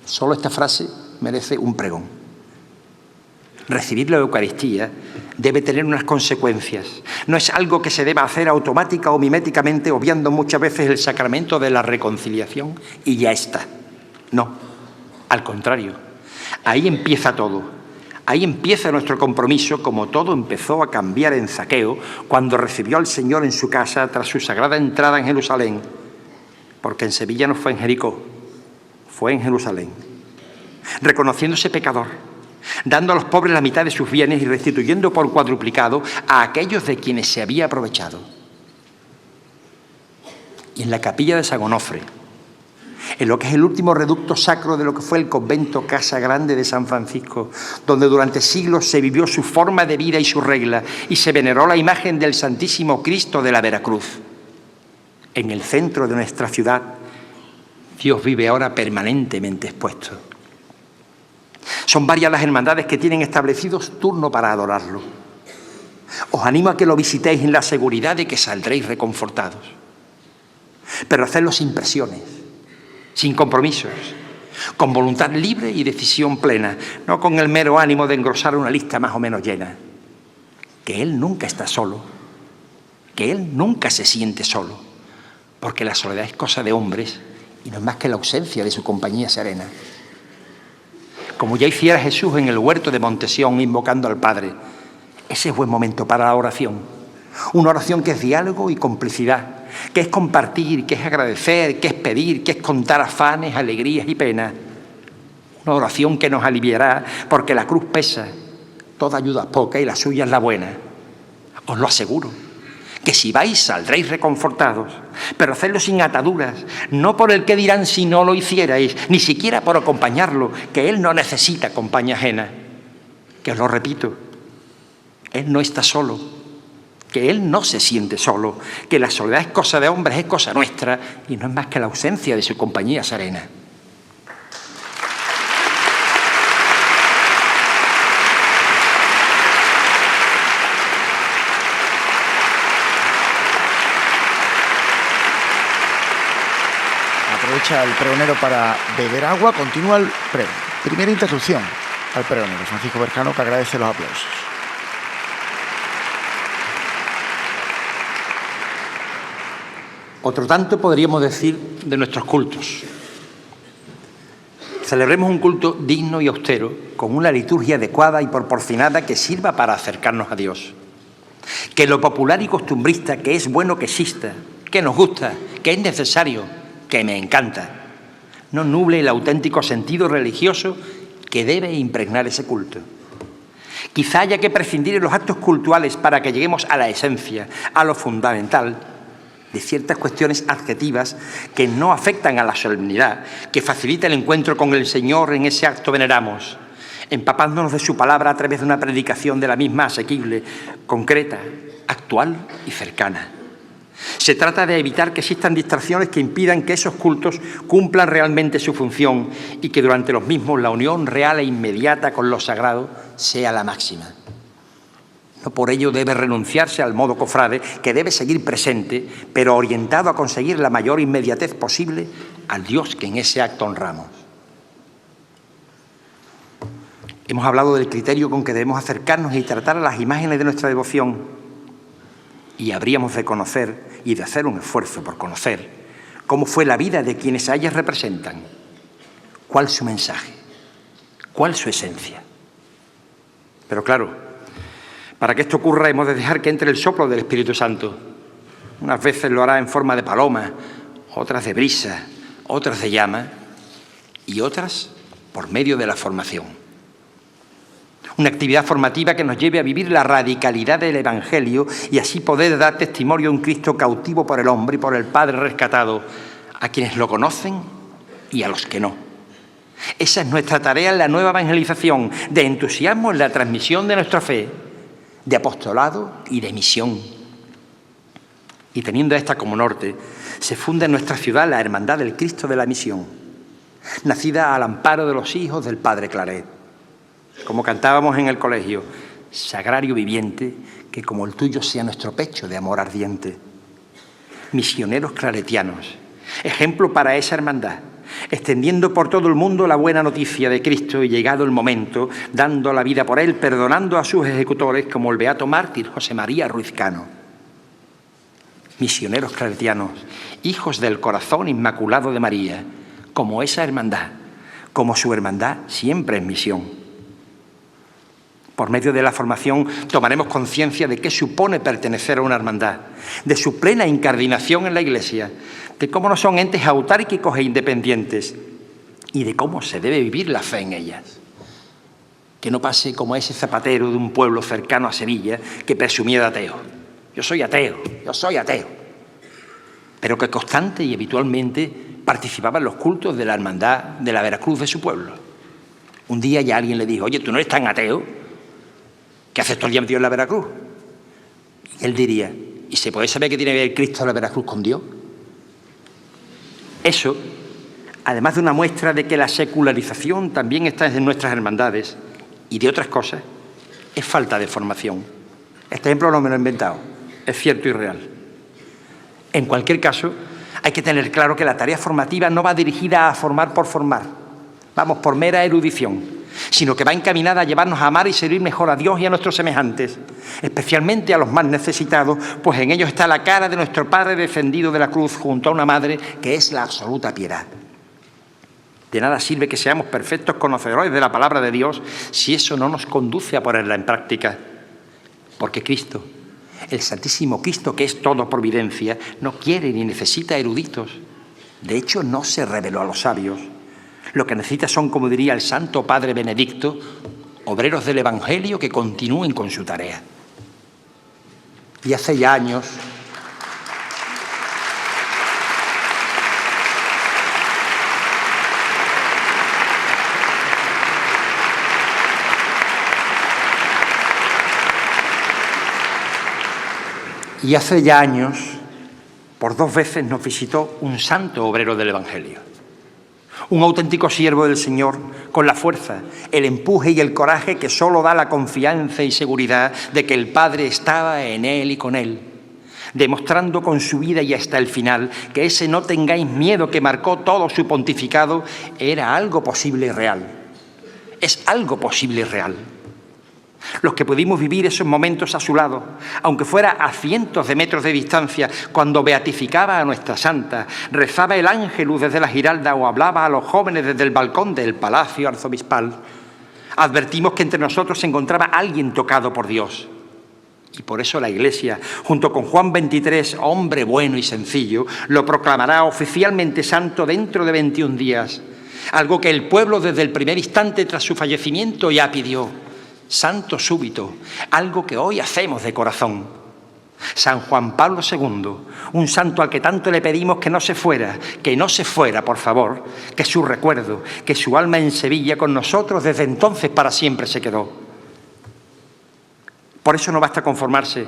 Solo esta frase merece un pregón. Recibir la Eucaristía debe tener unas consecuencias. No es algo que se deba hacer automática o miméticamente, obviando muchas veces el sacramento de la reconciliación y ya está. No, al contrario, ahí empieza todo. Ahí empieza nuestro compromiso, como todo empezó a cambiar en Zaqueo cuando recibió al Señor en su casa tras su sagrada entrada en Jerusalén. Porque en Sevilla no fue en Jericó, fue en Jerusalén. Reconociéndose pecador, dando a los pobres la mitad de sus bienes y restituyendo por cuadruplicado a aquellos de quienes se había aprovechado. Y en la capilla de San Onofre, en lo que es el último reducto sacro de lo que fue el convento Casa Grande de San Francisco, donde durante siglos se vivió su forma de vida y su regla, y se veneró la imagen del Santísimo Cristo de la Veracruz. En el centro de nuestra ciudad, Dios vive ahora permanentemente expuesto. Son varias las hermandades que tienen establecidos turno para adorarlo. Os animo a que lo visitéis en la seguridad de que saldréis reconfortados. Pero hacedlo sin presiones, sin compromisos, con voluntad libre y decisión plena, no con el mero ánimo de engrosar una lista más o menos llena. Que Él nunca está solo, que Él nunca se siente solo, porque la soledad es cosa de hombres y no es más que la ausencia de su compañía serena. Como ya hiciera Jesús en el huerto de Montesión invocando al Padre, ese es buen momento para la oración. Una oración que es diálogo y complicidad, que es compartir, que es agradecer, que es pedir, que es contar afanes, alegrías y penas. Una oración que nos aliviará porque la cruz pesa, toda ayuda es poca y la suya es la buena. Os lo aseguro, que si vais saldréis reconfortados, pero hacedlo sin ataduras, no por el que dirán si no lo hicierais, ni siquiera por acompañarlo, que Él no necesita compañía ajena. Que os lo repito, Él no está solo, que Él no se siente solo, que la soledad es cosa de hombres, es cosa nuestra, y no es más que la ausencia de su compañía serena. Aprovecha el pregonero para beber agua. Continúa el pregón. Primera interrupción al pregonero, Francisco Bercano, que agradece los aplausos. Otro tanto podríamos decir de nuestros cultos. Celebremos un culto digno y austero, con una liturgia adecuada y proporcionada que sirva para acercarnos a Dios. Que lo popular y costumbrista, que es bueno que exista, que nos gusta, que es necesario, que me encanta, no nuble el auténtico sentido religioso que debe impregnar ese culto. Quizá haya que prescindir en los actos cultuales para que lleguemos a la esencia, a lo fundamental, de ciertas cuestiones adjetivas que no afectan a la solemnidad, que facilita el encuentro con el Señor en ese acto veneramos, empapándonos de su palabra a través de una predicación de la misma asequible, concreta, actual y cercana. Se trata de evitar que existan distracciones que impidan que esos cultos cumplan realmente su función y que durante los mismos la unión real e inmediata con lo sagrado sea la máxima. No por ello debe renunciarse al modo cofrade, que debe seguir presente, pero orientado a conseguir la mayor inmediatez posible al Dios que en ese acto honramos. Hemos hablado del criterio con que debemos acercarnos y tratar a las imágenes de nuestra devoción, y habríamos de conocer y de hacer un esfuerzo por conocer cómo fue la vida de quienes a ellas representan, cuál su mensaje, cuál su esencia. Pero claro, para que esto ocurra hemos de dejar que entre el soplo del Espíritu Santo. Unas veces lo hará en forma de paloma, otras de brisa, otras de llama y otras por medio de la formación. Una actividad formativa que nos lleve a vivir la radicalidad del Evangelio y así poder dar testimonio de un Cristo cautivo por el hombre y por el Padre rescatado, a quienes lo conocen y a los que no. Esa es nuestra tarea en la nueva evangelización, de entusiasmo en la transmisión de nuestra fe, de apostolado y de misión. Y teniendo esta como norte, se funda en nuestra ciudad la Hermandad del Cristo de la Misión, nacida al amparo de los hijos del Padre Claret. Como cantábamos en el colegio, sagrario viviente, que como el tuyo sea nuestro pecho de amor ardiente. Misioneros claretianos, ejemplo para esa hermandad, extendiendo por todo el mundo la buena noticia de Cristo y llegado el momento, dando la vida por él, perdonando a sus ejecutores como el beato mártir José María Ruiz Cano. Misioneros claretianos, hijos del corazón inmaculado de María, como esa hermandad, como su hermandad siempre en misión. Por medio de la formación tomaremos conciencia de qué supone pertenecer a una hermandad, de su plena incardinación en la Iglesia, de cómo no son entes autárquicos e independientes y de cómo se debe vivir la fe en ellas. Que no pase como ese zapatero de un pueblo cercano a Sevilla que presumía de ateo. Yo soy ateo, pero que constante y habitualmente participaba en los cultos de la hermandad de la Veracruz de su pueblo. Un día ya alguien le dijo: oye, ¿tú no eres tan ateo? ¿Qué haces todo el día metido en la Veracruz? Y él diría: ¿y se puede saber qué tiene que ver Cristo de la Veracruz con Dios? Eso, además de una muestra de que la secularización también está en nuestras hermandades y de otras cosas, es falta de formación. Este ejemplo no me lo he inventado, es cierto y real. En cualquier caso, hay que tener claro que la tarea formativa no va dirigida a formar por formar, vamos, por mera erudición, sino que va encaminada a llevarnos a amar y servir mejor a Dios y a nuestros semejantes, especialmente a los más necesitados, pues en ellos está la cara de nuestro Padre descendido de la cruz junto a una Madre que es la absoluta piedad. De nada sirve que seamos perfectos conocedores de la palabra de Dios si eso no nos conduce a ponerla en práctica, porque Cristo, el Santísimo Cristo, que es todo providencia, no quiere ni necesita eruditos. De hecho, no se reveló a los sabios. Lo que necesita son, como diría el Santo Padre Benedicto, obreros del Evangelio que continúen con su tarea. Y hace ya años por 2 veces nos visitó un santo obrero del Evangelio. Un auténtico siervo del Señor con la fuerza, el empuje y el coraje que solo da la confianza y seguridad de que el Padre estaba en él y con él, demostrando con su vida y hasta el final que ese no tengáis miedo que marcó todo su pontificado era algo posible y real. Es algo posible y real. Los que pudimos vivir esos momentos a su lado, aunque fuera a cientos de metros de distancia, cuando beatificaba a nuestra santa, rezaba el ángelus desde la giralda o hablaba a los jóvenes desde el balcón del Palacio Arzobispal, advertimos que entre nosotros se encontraba alguien tocado por Dios. Y por eso la Iglesia, junto con Juan XXIII, hombre bueno y sencillo, lo proclamará oficialmente santo dentro de 21 días, algo que el pueblo desde el primer instante tras su fallecimiento ya pidió. Santo súbito, algo que hoy hacemos de corazón. San Juan Pablo II, un santo al que tanto le pedimos que no se fuera, por favor, que su recuerdo, que su alma en Sevilla con nosotros desde entonces para siempre se quedó. Por eso no basta conformarse,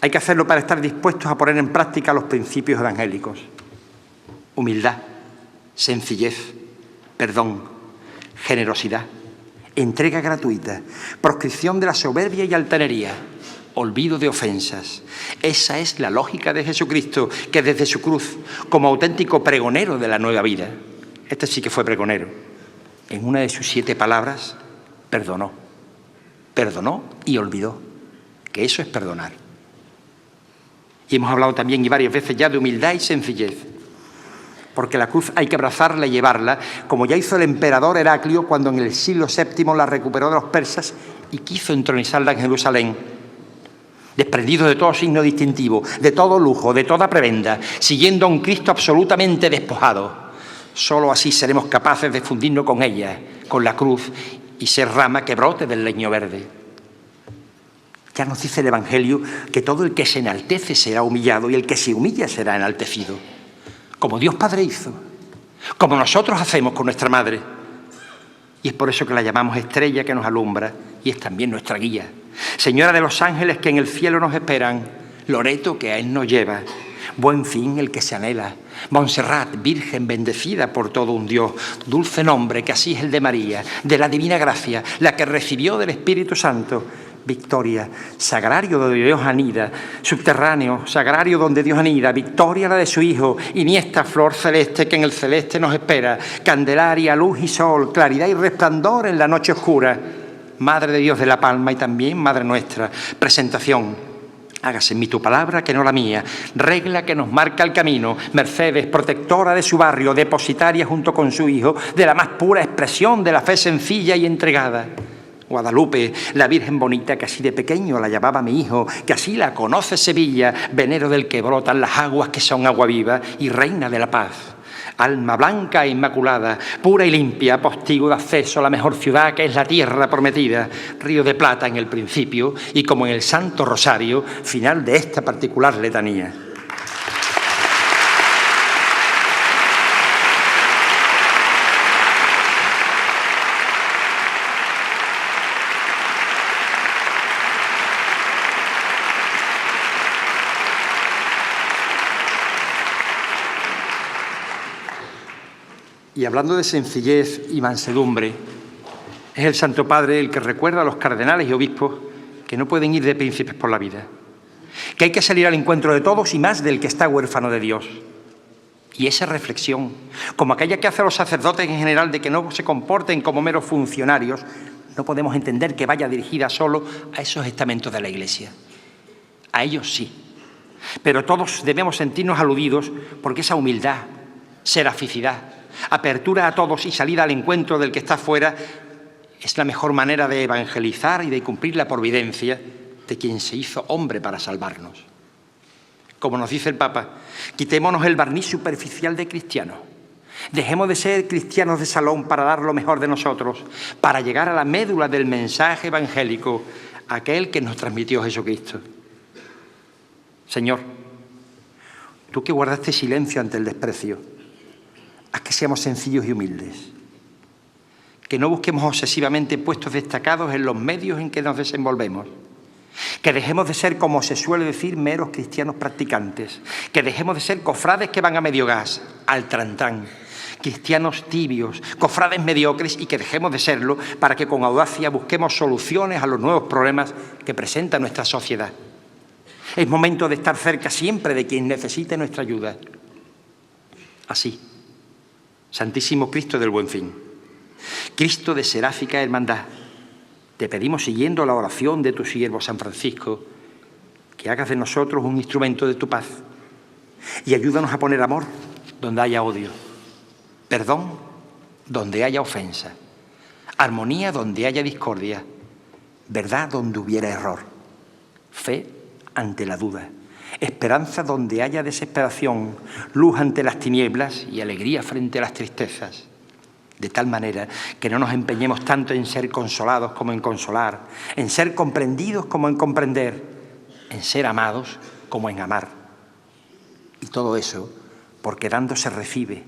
hay que hacerlo para estar dispuestos a poner en práctica los principios evangélicos. Humildad, sencillez, perdón, generosidad, entrega gratuita, proscripción de la soberbia y altanería, olvido de ofensas. Esa es la lógica de Jesucristo, que desde su cruz, como auténtico pregonero de la nueva vida, este sí que fue pregonero, en una de sus 7 palabras, perdonó. Perdonó y olvidó, que eso es perdonar. Y hemos hablado también y varias veces ya de humildad y sencillez, porque la cruz hay que abrazarla y llevarla, como ya hizo el emperador Heraclio cuando en el siglo VII la recuperó de los persas y quiso entronizarla en Jerusalén. Desprendido de todo signo distintivo, de todo lujo, de toda prebenda, siguiendo a un Cristo absolutamente despojado. Solo así seremos capaces de fundirnos con ella, con la cruz, y ser rama que brote del leño verde. Ya nos dice el Evangelio que todo el que se enaltece será humillado y el que se humilla será enaltecido. Como Dios Padre hizo, como nosotros hacemos con nuestra Madre. Y es por eso que la llamamos estrella que nos alumbra y es también nuestra guía. Señora de los ángeles que en el cielo nos esperan, Loreto que a Él nos lleva, buen fin el que se anhela, Montserrat, Virgen bendecida por todo un Dios, dulce nombre que así es el de María, de la divina gracia, la que recibió del Espíritu Santo, Victoria, sagrario donde Dios anida, subterráneo, sagrario donde Dios anida, Victoria la de su Hijo, Iniesta flor celeste que en el celeste nos espera, Candelaria, luz y sol, claridad y resplandor en la noche oscura, Madre de Dios de la Palma y también Madre nuestra, presentación, hágase en mí tu palabra que no la mía, regla que nos marca el camino, Mercedes, protectora de su barrio, depositaria junto con su Hijo, de la más pura expresión de la fe sencilla y entregada. Guadalupe, la Virgen bonita que así de pequeño la llamaba mi hijo, que así la conoce Sevilla, venero del que brotan las aguas que son agua viva y reina de la paz. Alma blanca e inmaculada, pura y limpia, postigo de acceso a la mejor ciudad que es la tierra prometida, río de plata en el principio y como en el Santo Rosario, final de esta particular letanía. Y hablando de sencillez y mansedumbre, es el Santo Padre el que recuerda a los cardenales y obispos que no pueden ir de príncipes por la vida, que hay que salir al encuentro de todos y más del que está huérfano de Dios. Y esa reflexión, como aquella que hacen los sacerdotes en general de que no se comporten como meros funcionarios, no podemos entender que vaya dirigida solo a esos estamentos de la Iglesia. A ellos sí, pero todos debemos sentirnos aludidos porque esa humildad, seraficidad, apertura a todos y salida al encuentro del que está fuera es la mejor manera de evangelizar y de cumplir la providencia de quien se hizo hombre para salvarnos. Como nos dice el Papa, quitémonos el barniz superficial de cristiano. Dejemos de ser cristianos de salón para dar lo mejor de nosotros, para llegar a la médula del mensaje evangélico, aquel que nos transmitió Jesucristo. Señor, tú que guardaste silencio ante el desprecio, haz que seamos sencillos y humildes, que no busquemos obsesivamente puestos destacados en los medios en que nos desenvolvemos, que dejemos de ser, como se suele decir, meros cristianos practicantes, que dejemos de ser cofrades que van a medio gas, al trantán, cristianos tibios, cofrades mediocres y que dejemos de serlo para que con audacia busquemos soluciones a los nuevos problemas que presenta nuestra sociedad. Es momento de estar cerca siempre de quien necesite nuestra ayuda. Así, Santísimo Cristo del Buen Fin, Cristo de seráfica hermandad, te pedimos, siguiendo la oración de tu siervo San Francisco, que hagas de nosotros un instrumento de tu paz y ayúdanos a poner amor donde haya odio, perdón donde haya ofensa, armonía donde haya discordia, verdad donde hubiera error, fe ante la duda, esperanza donde haya desesperación, luz ante las tinieblas y alegría frente a las tristezas, de tal manera que no nos empeñemos tanto en ser consolados como en consolar, en ser comprendidos como en comprender, en ser amados como en amar. Y todo eso porque dando se recibe,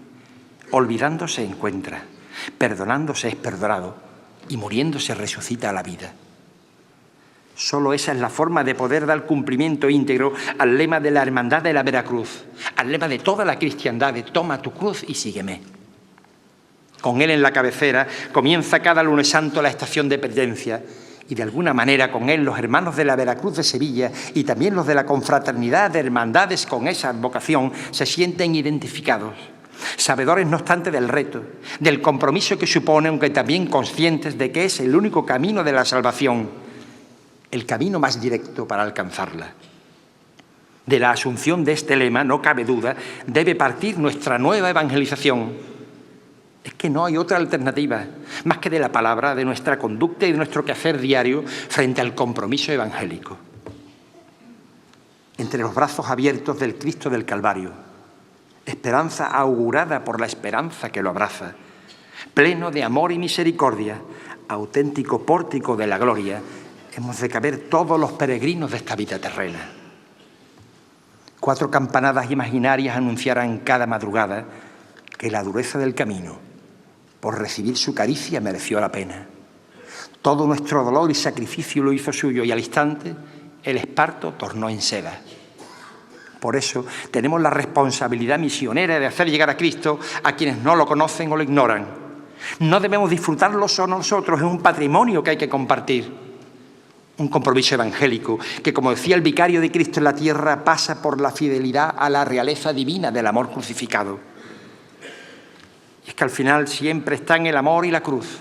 olvidando se encuentra, perdonando se es perdonado y muriendo se resucita a la vida. Solo esa es la forma de poder dar cumplimiento íntegro al lema de la Hermandad de la Veracruz, al lema de toda la cristiandad de toma tu cruz y sígueme. Con él en la cabecera comienza cada lunes santo la estación de penitencia y de alguna manera con él los hermanos de la Veracruz de Sevilla y también los de la confraternidad de hermandades con esa advocación se sienten identificados, sabedores no obstante del reto, del compromiso que supone, aunque también conscientes de que es el único camino de la salvación, el camino más directo para alcanzarla. De la asunción de este lema, no cabe duda, debe partir nuestra nueva evangelización. Es que no hay otra alternativa, más que de la palabra, de nuestra conducta y de nuestro quehacer diario frente al compromiso evangélico. Entre los brazos abiertos del Cristo del Calvario, esperanza augurada por la esperanza que lo abraza, pleno de amor y misericordia, auténtico pórtico de la gloria, hemos de caber todos los peregrinos de esta vida terrena. 4 campanadas imaginarias anunciarán cada madrugada que la dureza del camino por recibir su caricia mereció la pena. Todo nuestro dolor y sacrificio lo hizo suyo y al instante el esparto tornó en seda. Por eso tenemos la responsabilidad misionera de hacer llegar a Cristo a quienes no lo conocen o lo ignoran. No debemos disfrutarlo solo nosotros, es un patrimonio que hay que compartir. Un compromiso evangélico que, como decía el vicario de Cristo en la tierra, pasa por la fidelidad a la realeza divina del amor crucificado. Y es que al final siempre están el amor y la cruz.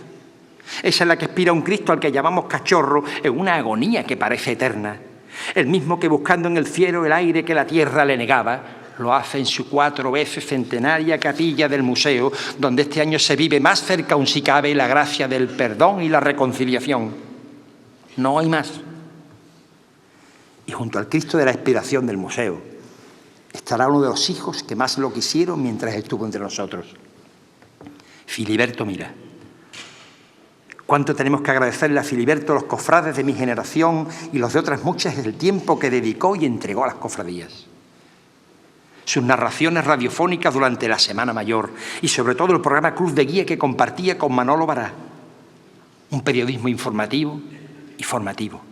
Esa es la que inspira un Cristo al que llamamos cachorro en una agonía que parece eterna. El mismo que buscando en el cielo el aire que la tierra le negaba, lo hace en su 4 veces centenaria capilla del museo, donde este año se vive más cerca aún si cabe la gracia del perdón y la reconciliación. No hay más. Y junto al Cristo de la Expiración del museo estará uno de los hijos que más lo quisieron mientras estuvo entre nosotros. Filiberto Mira. Cuánto tenemos que agradecerle a Filiberto, los cofrades de mi generación y los de otras muchas, el tiempo que dedicó y entregó a las cofradías. Sus narraciones radiofónicas durante la Semana Mayor y sobre todo el programa Cruz de Guía que compartía con Manolo Bará. Un periodismo informativo y formativo.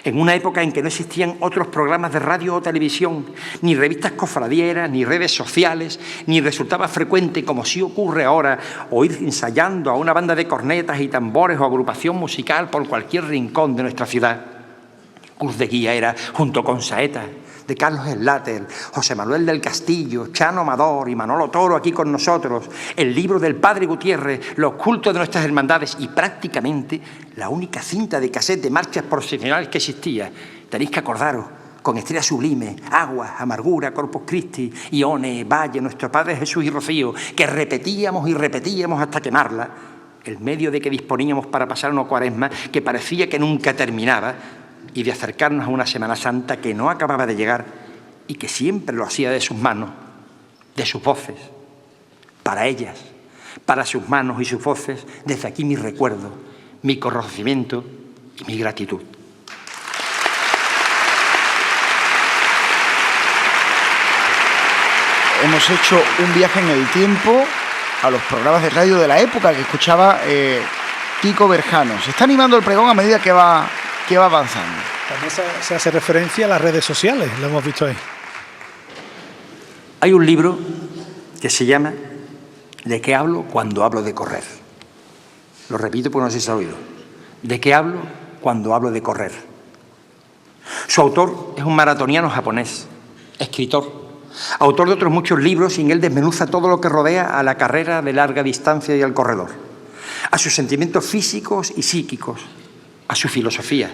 En una época en que no existían otros programas de radio o televisión, ni revistas cofradieras, ni redes sociales, ni resultaba frecuente, como sí ocurre ahora, oír ensayando a una banda de cornetas y tambores o agrupación musical por cualquier rincón de nuestra ciudad. Cruz de Guía era, junto con Saeta, de Carlos Slater, José Manuel del Castillo, Chano Amador y Manolo Toro aquí con nosotros, el libro del Padre Gutiérrez, los cultos de nuestras hermandades y prácticamente la única cinta de cassette de marchas procesionales que existía. Tenéis que acordaros, con Estrella Sublime, Agua, Amargura, Corpus Christi, Ione, Valle, Nuestro Padre Jesús y Rocío, que repetíamos y repetíamos hasta quemarla, el medio de que disponíamos para pasar una cuaresma que parecía que nunca terminaba, y de acercarnos a una Semana Santa que no acababa de llegar y que siempre lo hacía de sus manos, de sus voces, para ellas, para sus manos y sus voces. Desde aquí mi recuerdo, mi conocimiento y mi gratitud. Hemos hecho un viaje en el tiempo a los programas de radio de la época que escuchaba Kiko Berjano. Se está animando el pregón a medida que va avanzando. También se hace referencia a las redes sociales, lo hemos visto ahí. Hay un libro que se llama ¿De qué hablo cuando hablo de correr? Lo repito porque no sé si se ha oído. ¿De qué hablo cuando hablo de correr? Su autor es un maratoniano japonés, escritor, autor de otros muchos libros, y en él desmenuza todo lo que rodea a la carrera de larga distancia y al corredor, a sus sentimientos físicos y psíquicos, a su filosofía,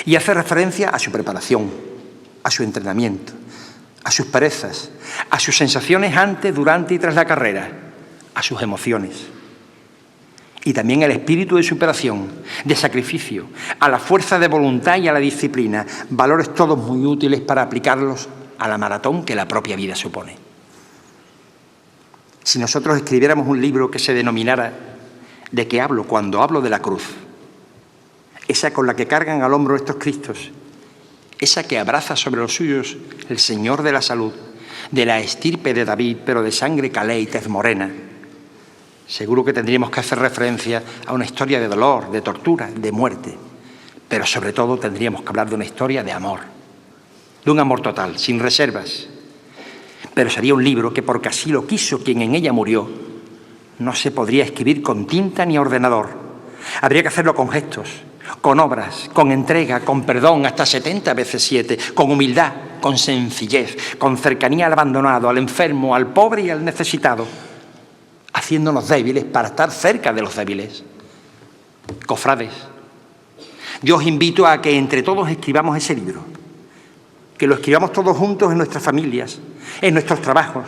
y hace referencia a su preparación, a su entrenamiento, a sus perezas, a sus sensaciones antes, durante y tras la carrera, a sus emociones. Y también al espíritu de superación, de sacrificio, a la fuerza de voluntad y a la disciplina, valores todos muy útiles para aplicarlos a la maratón que la propia vida supone. Si nosotros escribiéramos un libro que se denominara ¿De qué hablo cuando hablo de la cruz?, esa con la que cargan al hombro estos Cristos, esa que abraza sobre los suyos el Señor de la salud, de la estirpe de David, pero de sangre calé y tez morena, seguro que tendríamos que hacer referencia a una historia de dolor, de tortura, de muerte, pero sobre todo tendríamos que hablar de una historia de amor, de un amor total, sin reservas. Pero sería un libro que, porque así lo quiso quien en ella murió, no se podría escribir con tinta ni ordenador. Habría que hacerlo con gestos, con obras, con entrega, con perdón, hasta 70 veces 7, con humildad, con sencillez, con cercanía al abandonado, al enfermo, al pobre y al necesitado, haciéndonos débiles para estar cerca de los débiles. Cofrades, yo os invito a que entre todos escribamos ese libro, que lo escribamos todos juntos en nuestras familias, en nuestros trabajos,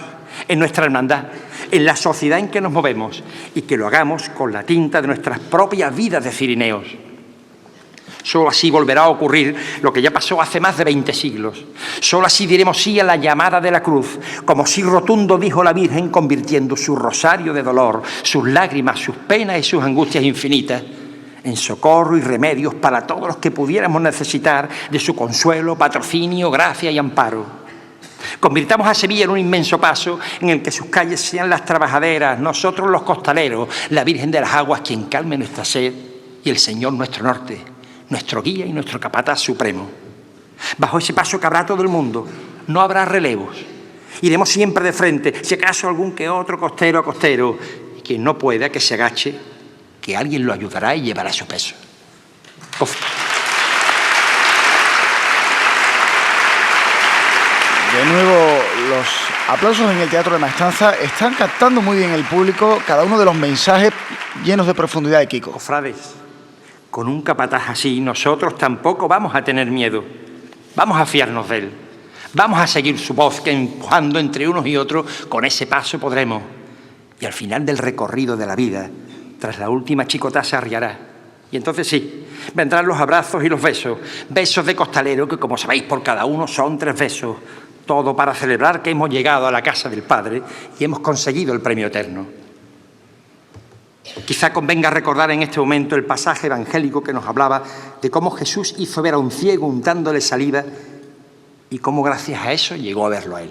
en nuestra hermandad, en la sociedad en que nos movemos, y que lo hagamos con la tinta de nuestras propias vidas de cirineos. Solo así volverá a ocurrir lo que ya pasó hace más de 20 siglos. Solo así diremos sí a la llamada de la cruz, como sí rotundo dijo la Virgen, convirtiendo su rosario de dolor, sus lágrimas, sus penas y sus angustias infinitas en socorro y remedios para todos los que pudiéramos necesitar de su consuelo, patrocinio, gracia y amparo. Convirtamos a Sevilla en un inmenso paso en el que sus calles sean las trabajaderas, nosotros los costaleros, la Virgen de las Aguas quien calme nuestra sed y el Señor nuestro norte, nuestro guía y nuestro capataz supremo. Bajo ese paso cabrá todo el mundo, no habrá relevos. Iremos siempre de frente, si acaso algún que otro costero a costero, y quien no pueda que se agache, que alguien lo ayudará y llevará su peso. De nuevo, los aplausos en el Teatro de Maestranza están captando muy bien el público cada uno de los mensajes llenos de profundidad de Kiko. Cofrades, con un capataz así, nosotros tampoco vamos a tener miedo. Vamos a fiarnos de él. Vamos a seguir su voz, que empujando entre unos y otros, con ese paso podremos. Y al final del recorrido de la vida, tras la última chicotá se arriará. Y entonces sí, vendrán los abrazos y los besos. Besos de costalero que, como sabéis, por cada uno son 3 besos. Todo para celebrar que hemos llegado a la casa del Padre y hemos conseguido el premio eterno. Quizá convenga recordar en este momento el pasaje evangélico que nos hablaba de cómo Jesús hizo ver a un ciego untándole saliva y cómo gracias a eso llegó a verlo a él.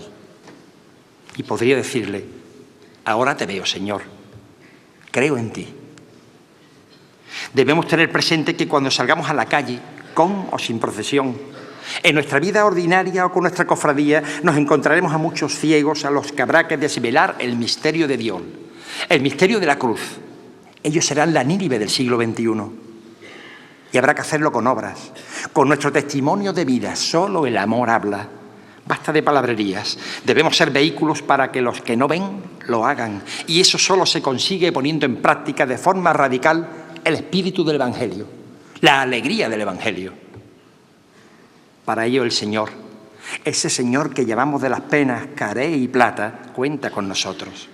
Y podría decirle: ahora te veo, Señor, creo en ti. Debemos tener presente que cuando salgamos a la calle, con o sin procesión, en nuestra vida ordinaria o con nuestra cofradía, nos encontraremos a muchos ciegos a los que habrá que desvelar el misterio de Dios, el misterio de la cruz. Ellos serán la Nínive del siglo XXI. Y habrá que hacerlo con obras, con nuestro testimonio de vida. Solo el amor habla. Basta de palabrerías. Debemos ser vehículos para que los que no ven lo hagan. Y eso solo se consigue poniendo en práctica de forma radical el espíritu del Evangelio, la alegría del Evangelio. Para ello el Señor, ese Señor que llamamos de las penas caré y plata, cuenta con nosotros.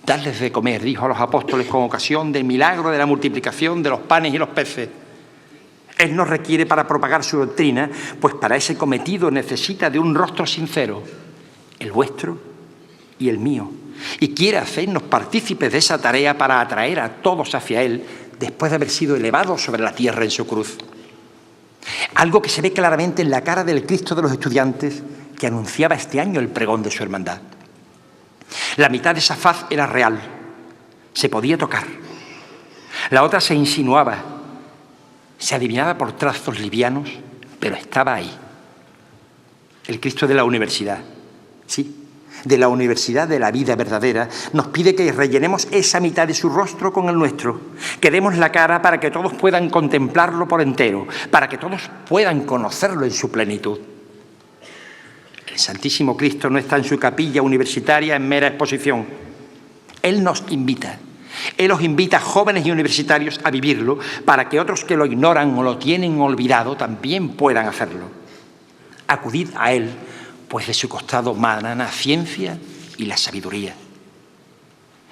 Dadles de comer, dijo a los apóstoles con ocasión del milagro de la multiplicación de los panes y los peces. Él nos requiere para propagar su doctrina, pues para ese cometido necesita de un rostro sincero, el vuestro y el mío, y quiere hacernos partícipes de esa tarea para atraer a todos hacia Él después de haber sido elevado sobre la tierra en su cruz. Algo que se ve claramente en la cara del Cristo de los estudiantes que anunciaba este año el pregón de su hermandad. La mitad de esa faz era real, se podía tocar. La otra se insinuaba, se adivinaba por trazos livianos, pero estaba ahí. El Cristo de la universidad, sí, de la Universidad de la Vida Verdadera, nos pide que rellenemos esa mitad de su rostro con el nuestro, que demos la cara para que todos puedan contemplarlo por entero, para que todos puedan conocerlo en su plenitud. El Santísimo Cristo no está en su capilla universitaria en mera exposición. Él nos invita. Él os invita, jóvenes y universitarios, a vivirlo para que otros que lo ignoran o lo tienen olvidado también puedan hacerlo. Acudid a Él, pues de su costado manan la ciencia y la sabiduría.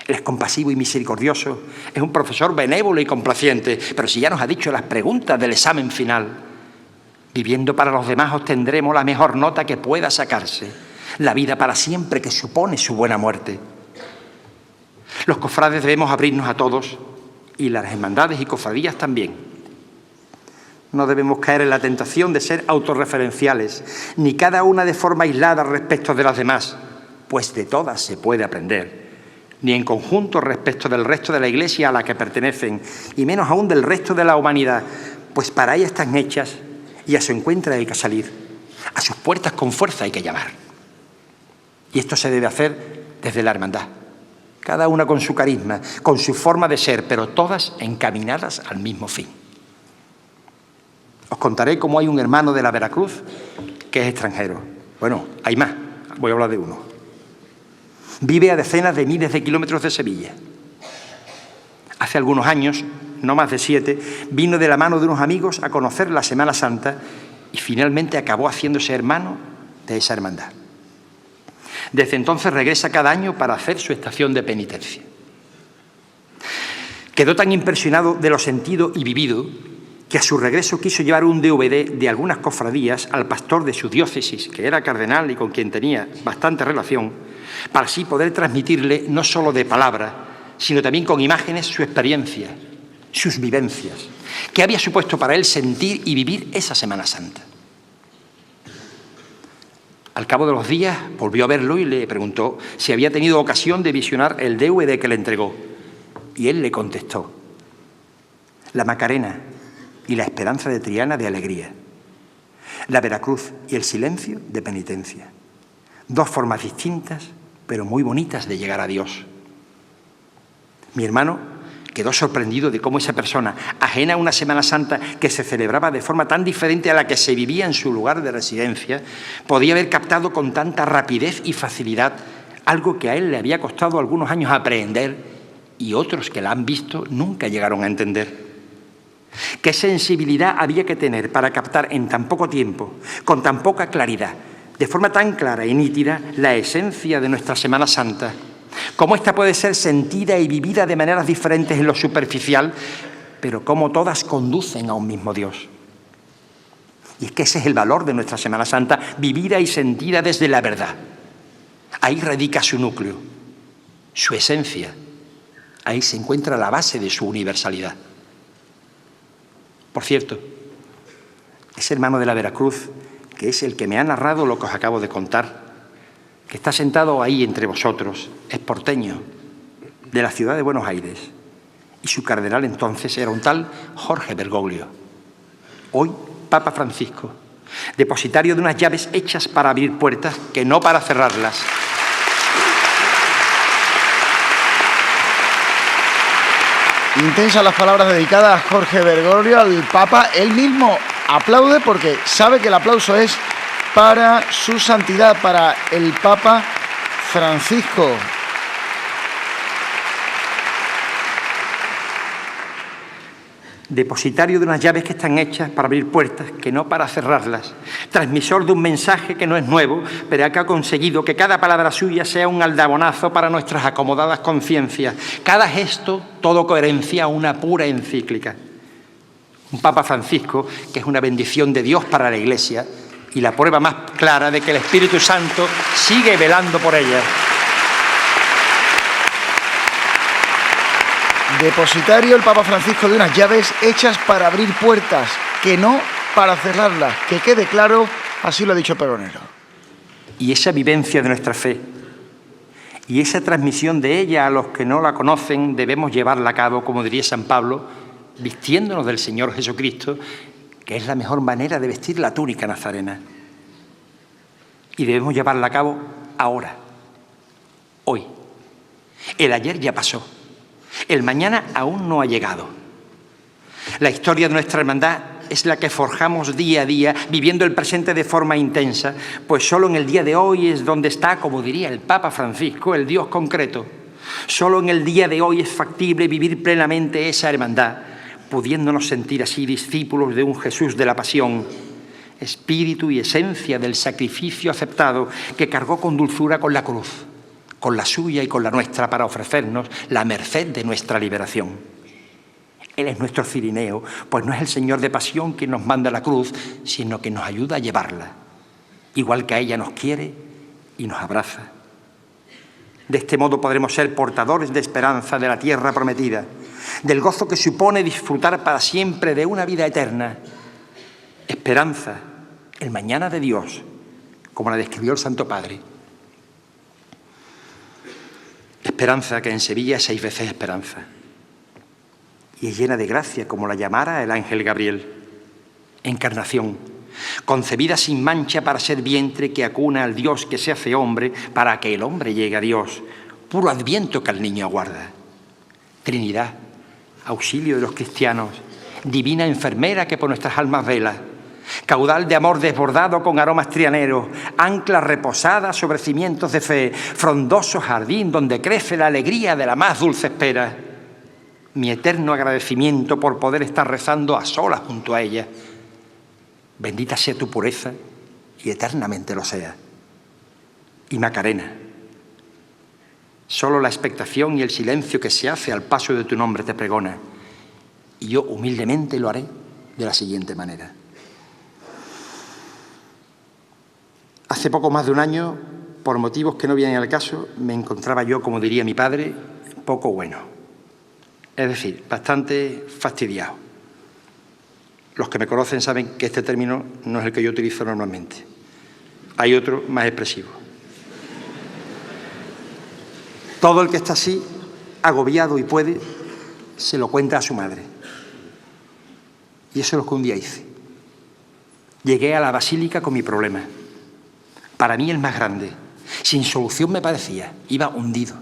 Él es compasivo y misericordioso, es un profesor benévolo y complaciente, pero si ya nos ha dicho las preguntas del examen final, viviendo para los demás obtendremos la mejor nota que pueda sacarse, la vida para siempre que supone su buena muerte. Los cofrades debemos abrirnos a todos y las hermandades y cofradías también. No debemos caer en la tentación de ser autorreferenciales, ni cada una de forma aislada respecto de las demás, pues de todas se puede aprender, ni en conjunto respecto del resto de la Iglesia a la que pertenecen, y menos aún del resto de la humanidad, pues para ella están hechas y a su encuentro hay que salir, a sus puertas con fuerza hay que llamar. Y esto se debe hacer desde la hermandad, cada una con su carisma, con su forma de ser, pero todas encaminadas al mismo fin. Os contaré cómo hay un hermano de la Veracruz que es extranjero. Bueno, hay más, voy a hablar de uno. Vive a decenas de miles de kilómetros de Sevilla. Hace algunos años, no más de 7, vino de la mano de unos amigos a conocer la Semana Santa y finalmente acabó haciéndose hermano de esa hermandad. Desde entonces regresa cada año para hacer su estación de penitencia. Quedó tan impresionado de lo sentido y vivido que a su regreso quiso llevar un DVD de algunas cofradías al pastor de su diócesis, que era cardenal y con quien tenía bastante relación, para así poder transmitirle no solo de palabra, sino también con imágenes su experiencia, sus vivencias, que había supuesto para él sentir y vivir esa Semana Santa. Al cabo de los días volvió a verlo y le preguntó si había tenido ocasión de visionar el DVD que le entregó. Y él le contestó: la Macarena y la esperanza de Triana de alegría, la Veracruz y el silencio de penitencia. Dos formas distintas, pero muy bonitas de llegar a Dios. Mi hermano quedó sorprendido de cómo esa persona, ajena a una Semana Santa que se celebraba de forma tan diferente a la que se vivía en su lugar de residencia, podía haber captado con tanta rapidez y facilidad algo que a él le había costado algunos años aprender y otros que la han visto nunca llegaron a entender. ¿Qué sensibilidad había que tener para captar en tan poco tiempo, con tan poca claridad, de forma tan clara y nítida, la esencia de nuestra Semana Santa? Cómo ésta puede ser sentida y vivida de maneras diferentes en lo superficial, pero cómo todas conducen a un mismo Dios. Y es que ese es el valor de nuestra Semana Santa, vivida y sentida desde la verdad. Ahí radica su núcleo, su esencia. Ahí se encuentra la base de su universalidad. Por cierto, ese hermano de la Veracruz, que es el que me ha narrado lo que os acabo de contar, que está sentado ahí entre vosotros, es porteño, de la ciudad de Buenos Aires, y su cardenal entonces era un tal Jorge Bergoglio, hoy Papa Francisco, depositario de unas llaves hechas para abrir puertas que no para cerrarlas. Intensas las palabras dedicadas a Jorge Bergoglio, al Papa. Él mismo aplaude porque sabe que el aplauso es para su santidad, para el Papa Francisco. Depositario de unas llaves que están hechas para abrir puertas, que no para cerrarlas. Transmisor de un mensaje que no es nuevo, pero que ha conseguido que cada palabra suya sea un aldabonazo para nuestras acomodadas conciencias. Cada gesto, todo coherencia, una pura encíclica. Un Papa Francisco que es una bendición de Dios para la Iglesia y la prueba más clara de que el Espíritu Santo sigue velando por ella. Depositario el Papa Francisco de unas llaves hechas para abrir puertas, que no para cerrarlas. Que quede claro, así lo ha dicho Pregonero. Y esa vivencia de nuestra fe y esa transmisión de ella a los que no la conocen debemos llevarla a cabo, como diría San Pablo, vistiéndonos del Señor Jesucristo, que es la mejor manera de vestir la túnica nazarena. Y debemos llevarla a cabo ahora, hoy. El ayer ya pasó. El mañana aún no ha llegado. La historia de nuestra hermandad es la que forjamos día a día, viviendo el presente de forma intensa, pues solo en el día de hoy es donde está, como diría el Papa Francisco, el Dios concreto. Solo en el día de hoy es factible vivir plenamente esa hermandad, pudiéndonos sentir así discípulos de un Jesús de la Pasión, espíritu y esencia del sacrificio aceptado que cargó con dulzura con la cruz, con la suya y con la nuestra, para ofrecernos la merced de nuestra liberación. Él es nuestro cirineo, pues no es el Señor de pasión quien nos manda la cruz, sino que nos ayuda a llevarla, igual que a ella nos quiere y nos abraza. De este modo podremos ser portadores de esperanza de la tierra prometida, del gozo que supone disfrutar para siempre de una vida eterna. Esperanza, el mañana de Dios, como la describió el Santo Padre. Esperanza que en Sevilla es 6 veces esperanza. Y es llena de gracia, como la llamara el ángel Gabriel. Encarnación, concebida sin mancha para ser vientre que acuna al Dios que se hace hombre, para que el hombre llegue a Dios. Puro adviento que al niño aguarda. Trinidad, auxilio de los cristianos, divina enfermera que por nuestras almas vela. Caudal de amor desbordado con aromas trianeros, ancla reposada sobre cimientos de fe, frondoso jardín donde crece la alegría de la más dulce espera. Mi eterno agradecimiento por poder estar rezando a solas junto a ella. Bendita sea tu pureza y eternamente lo sea. Y Macarena, solo la expectación y el silencio que se hace al paso de tu nombre te pregona. Y yo humildemente lo haré de la siguiente manera. Hace poco más de un año, por motivos que no vienen al caso, me encontraba yo, como diría mi padre, poco bueno. Es decir, bastante fastidiado. Los que me conocen saben que este término no es el que yo utilizo normalmente. Hay otro más expresivo. Todo el que está así, agobiado y puede, se lo cuenta a su madre. Y eso es lo que un día hice. Llegué a la basílica con mi problema. Para mí el más grande. Sin solución me parecía. Iba hundido.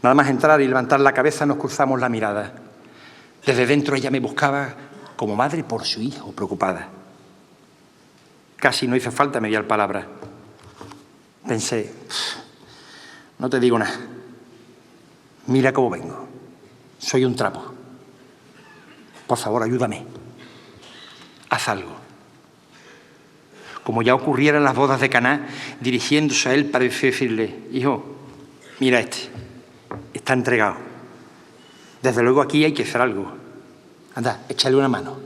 Nada más entrar y levantar la cabeza nos cruzamos la mirada. Desde dentro ella me buscaba como madre por su hijo, preocupada. Casi no hizo falta mediar palabra. Pensé, no te digo nada. Mira cómo vengo. Soy un trapo. Por favor, ayúdame. Haz algo. Como ya ocurriera en las bodas de Caná, dirigiéndose a él para decirle, hijo, mira está entregado. Desde luego aquí hay que hacer algo. Anda, échale una mano.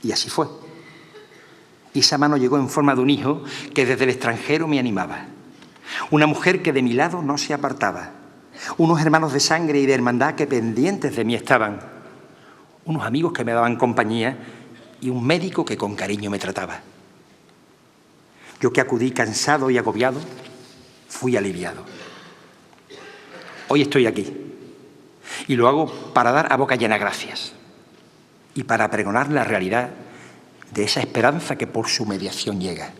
Y así fue. Y esa mano llegó en forma de un hijo que desde el extranjero me animaba. Una mujer que de mi lado no se apartaba. Unos hermanos de sangre y de hermandad que pendientes de mí estaban. Unos amigos que me daban compañía y un médico que con cariño me trataba. Yo que acudí cansado y agobiado, fui aliviado. Hoy estoy aquí y lo hago para dar a boca llena gracias y para pregonar la realidad de esa esperanza que por su mediación llega.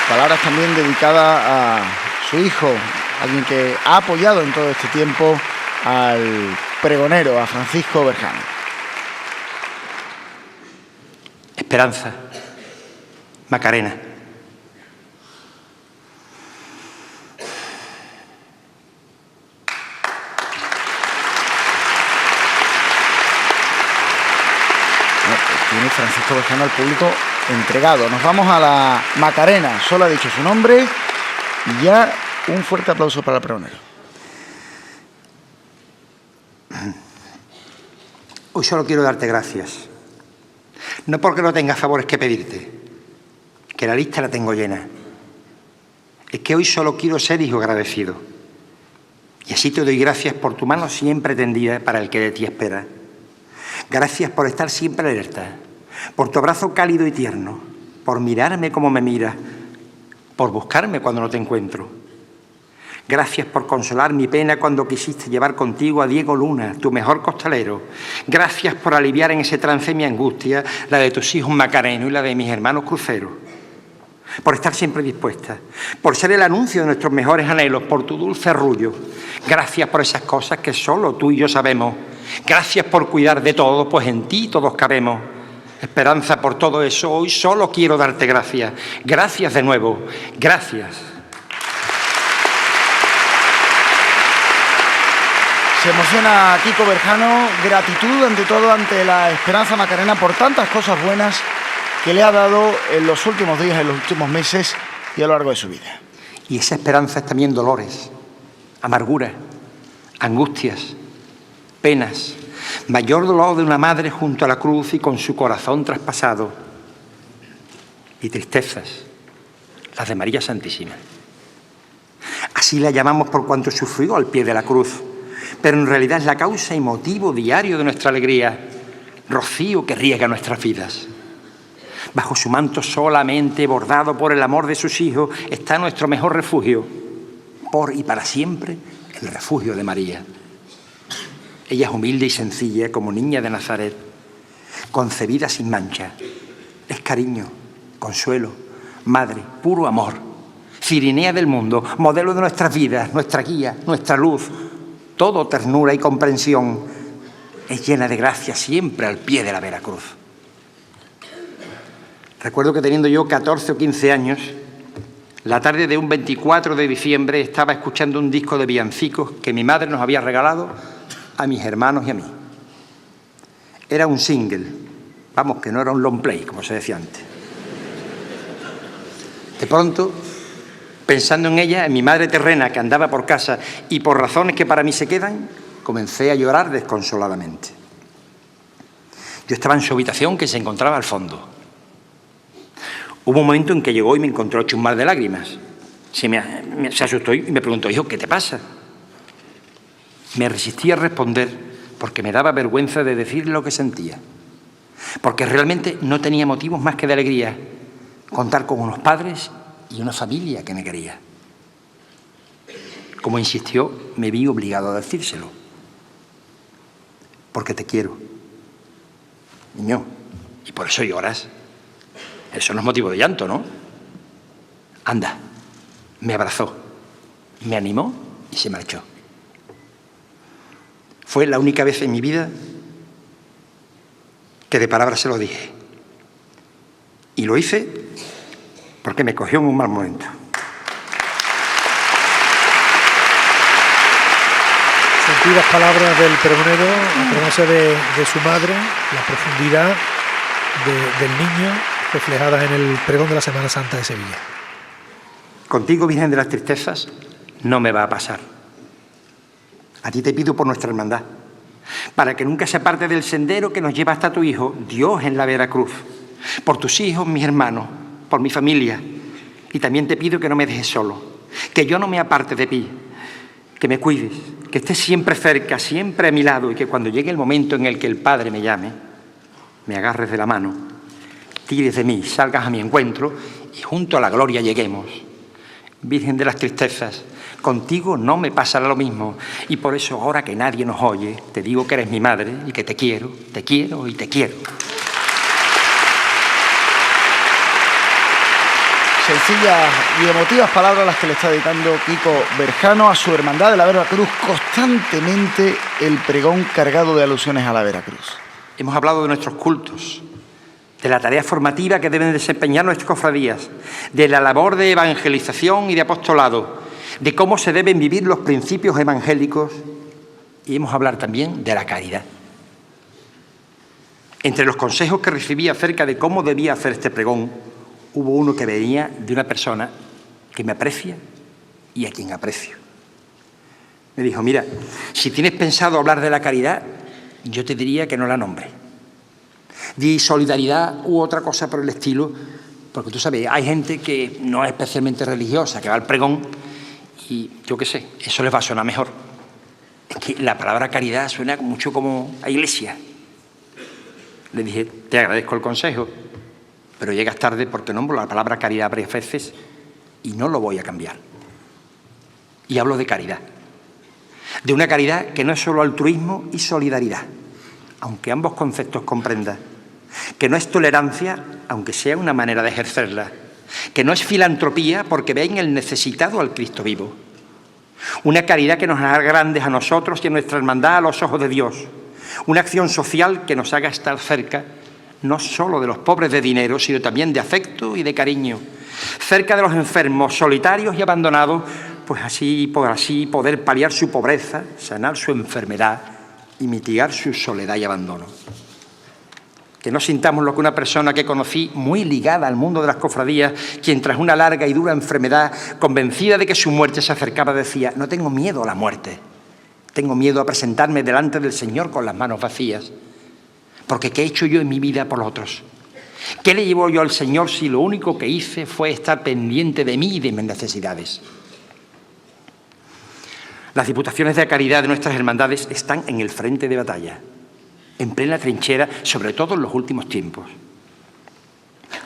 Palabras también dedicadas a su hijo, alguien que ha apoyado en todo este tiempo al pregonero, a Francisco Berján. Esperanza, Macarena. Tiene Francisco Berján al público entregado. Nos vamos a la Macarena. Solo ha dicho su nombre y ya un fuerte aplauso para el pregonero. Hoy solo quiero darte gracias. No porque no tenga favores que pedirte, que la lista la tengo llena. Es que hoy solo quiero ser hijo agradecido. Y así te doy gracias por tu mano siempre tendida para el que de ti espera. Gracias por estar siempre alerta, por tu abrazo cálido y tierno, por mirarme como me miras, por buscarme cuando no te encuentro. Gracias por consolar mi pena cuando quisiste llevar contigo a Diego Luna, tu mejor costalero. Gracias por aliviar en ese trance mi angustia, la de tus hijos Macareno y la de mis hermanos cruceros. Por estar siempre dispuesta, por ser el anuncio de nuestros mejores anhelos, por tu dulce arrullo. Gracias por esas cosas que solo tú y yo sabemos. Gracias por cuidar de todo, pues en ti todos cabemos. Esperanza, por todo eso, hoy solo quiero darte gracias. Gracias de nuevo. Gracias. Se emociona Kiko Berjano. Gratitud ante todo ante la Esperanza Macarena por tantas cosas buenas que le ha dado en los últimos días, en los últimos meses y a lo largo de su vida. Y esa esperanza es también dolores, amargura, angustias, penas, mayor dolor de una madre junto a la cruz y con su corazón traspasado, y tristezas, las de María Santísima. Así la llamamos por cuanto sufrió al pie de la cruz, pero en realidad es la causa y motivo diario de nuestra alegría, rocío que riega nuestras vidas. Bajo su manto solamente bordado por el amor de sus hijos está nuestro mejor refugio, por y para siempre el refugio de María. Ella es humilde y sencilla como niña de Nazaret, concebida sin mancha. Es cariño, consuelo, madre, puro amor, Cirinea del mundo, modelo de nuestras vidas, nuestra guía, nuestra luz, todo ternura y comprensión. Es llena de gracia siempre al pie de la Veracruz. Recuerdo que teniendo yo 14 o 15 años, la tarde de un 24 de diciembre estaba escuchando un disco de villancicos que mi madre nos había regalado a mis hermanos y a mí. Era un single, vamos, que no era un long play, como se decía antes. De pronto, pensando en ella, en mi madre terrena que andaba por casa y por razones que para mí se quedan, comencé a llorar desconsoladamente. Yo estaba en su habitación que se encontraba al fondo. Hubo un momento en que llegó y me encontró hecho un mar de lágrimas. Se asustó y me preguntó, hijo, ¿qué te pasa? Me resistí a responder porque me daba vergüenza de decir lo que sentía. Porque realmente no tenía motivos más que de alegría. Contar con unos padres y una familia que me quería. Como insistió, me vi obligado a decírselo. Porque te quiero. Niño, y por eso lloras. Eso no es motivo de llanto, ¿no? Anda, me abrazó, me animó y se marchó. Fue la única vez en mi vida que de palabras se lo dije. Y lo hice porque me cogió en un mal momento. Sentidas palabras del pregonero, acordándose de su madre, la profundidad del niño reflejadas en el pregón de la Semana Santa de Sevilla. Contigo, Virgen de las Tristezas, no me va a pasar. A ti te pido por nuestra hermandad, para que nunca se aparte del sendero que nos lleva hasta tu Hijo, Dios en la Veracruz. Por tus hijos, mis hermanos, por mi familia. Y también te pido que no me dejes solo, que yo no me aparte de ti, que me cuides, que estés siempre cerca, siempre a mi lado, y que cuando llegue el momento en el que el Padre me llame, me agarres de la mano, tires de mí, salgas a mi encuentro y junto a la gloria lleguemos. Virgen de las Tristezas, contigo no me pasará lo mismo y por eso ahora que nadie nos oye, te digo que eres mi madre y que te quiero y te quiero. Sencillas y emotivas palabras las que le está dedicando Kiko Berjano a su hermandad de la Veracruz, constantemente el pregón cargado de alusiones a la Veracruz. Hemos hablado de nuestros cultos, de la tarea formativa que deben desempeñar nuestras cofradías, de la labor de evangelización y de apostolado, de cómo se deben vivir los principios evangélicos y hemos hablado también de la caridad. Entre los consejos que recibí acerca de cómo debía hacer este pregón, hubo uno que venía de una persona que me aprecia y a quien aprecio. Me dijo, mira, si tienes pensado hablar de la caridad, yo te diría que no la nombre. Di solidaridad u otra cosa por el estilo, porque tú sabes, hay gente que no es especialmente religiosa, que va al pregón y yo qué sé, eso les va a sonar mejor. Es que la palabra caridad suena mucho como a iglesia. Le dije, te agradezco el consejo, pero llegas tarde porque nombro la palabra caridad varias veces y no lo voy a cambiar. Y hablo de caridad. De una caridad que no es solo altruismo y solidaridad, aunque ambos conceptos comprendan. Que no es tolerancia, aunque sea una manera de ejercerla. Que no es filantropía, porque ve en el necesitado al Cristo vivo. Una caridad que nos haga grandes a nosotros y a nuestra hermandad a los ojos de Dios. Una acción social que nos haga estar cerca, no solo de los pobres de dinero, sino también de afecto y de cariño. Cerca de los enfermos, solitarios y abandonados, pues así poder paliar su pobreza, sanar su enfermedad y mitigar su soledad y abandono. Que no sintamos lo que una persona que conocí muy ligada al mundo de las cofradías, quien tras una larga y dura enfermedad, convencida de que su muerte se acercaba, decía: no tengo miedo a la muerte, tengo miedo a presentarme delante del Señor con las manos vacías, porque ¿qué he hecho yo en mi vida por otros? ¿Qué le llevo yo al Señor si lo único que hice fue estar pendiente de mí y de mis necesidades? Las diputaciones de caridad de nuestras hermandades están en el frente de batalla, en plena trinchera, sobre todo en los últimos tiempos.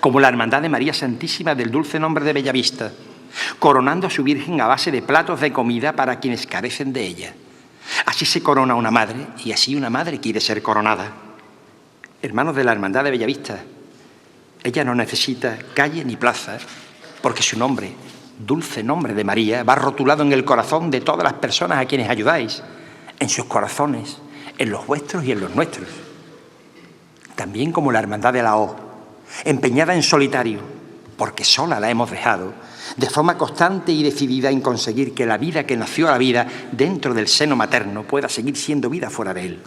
Como la Hermandad de María Santísima del Dulce Nombre de Bellavista, coronando a su Virgen a base de platos de comida para quienes carecen de ella. Así se corona una madre y así una madre quiere ser coronada. Hermanos de la Hermandad de Bellavista, ella no necesita calle ni plaza, porque su nombre, Dulce Nombre de María, va rotulado en el corazón de todas las personas a quienes ayudáis, en sus corazones, en los vuestros y en los nuestros. También como la Hermandad de la O, empeñada en solitario, porque sola la hemos dejado, de forma constante y decidida en conseguir que la vida que nació a la vida dentro del seno materno pueda seguir siendo vida fuera de él.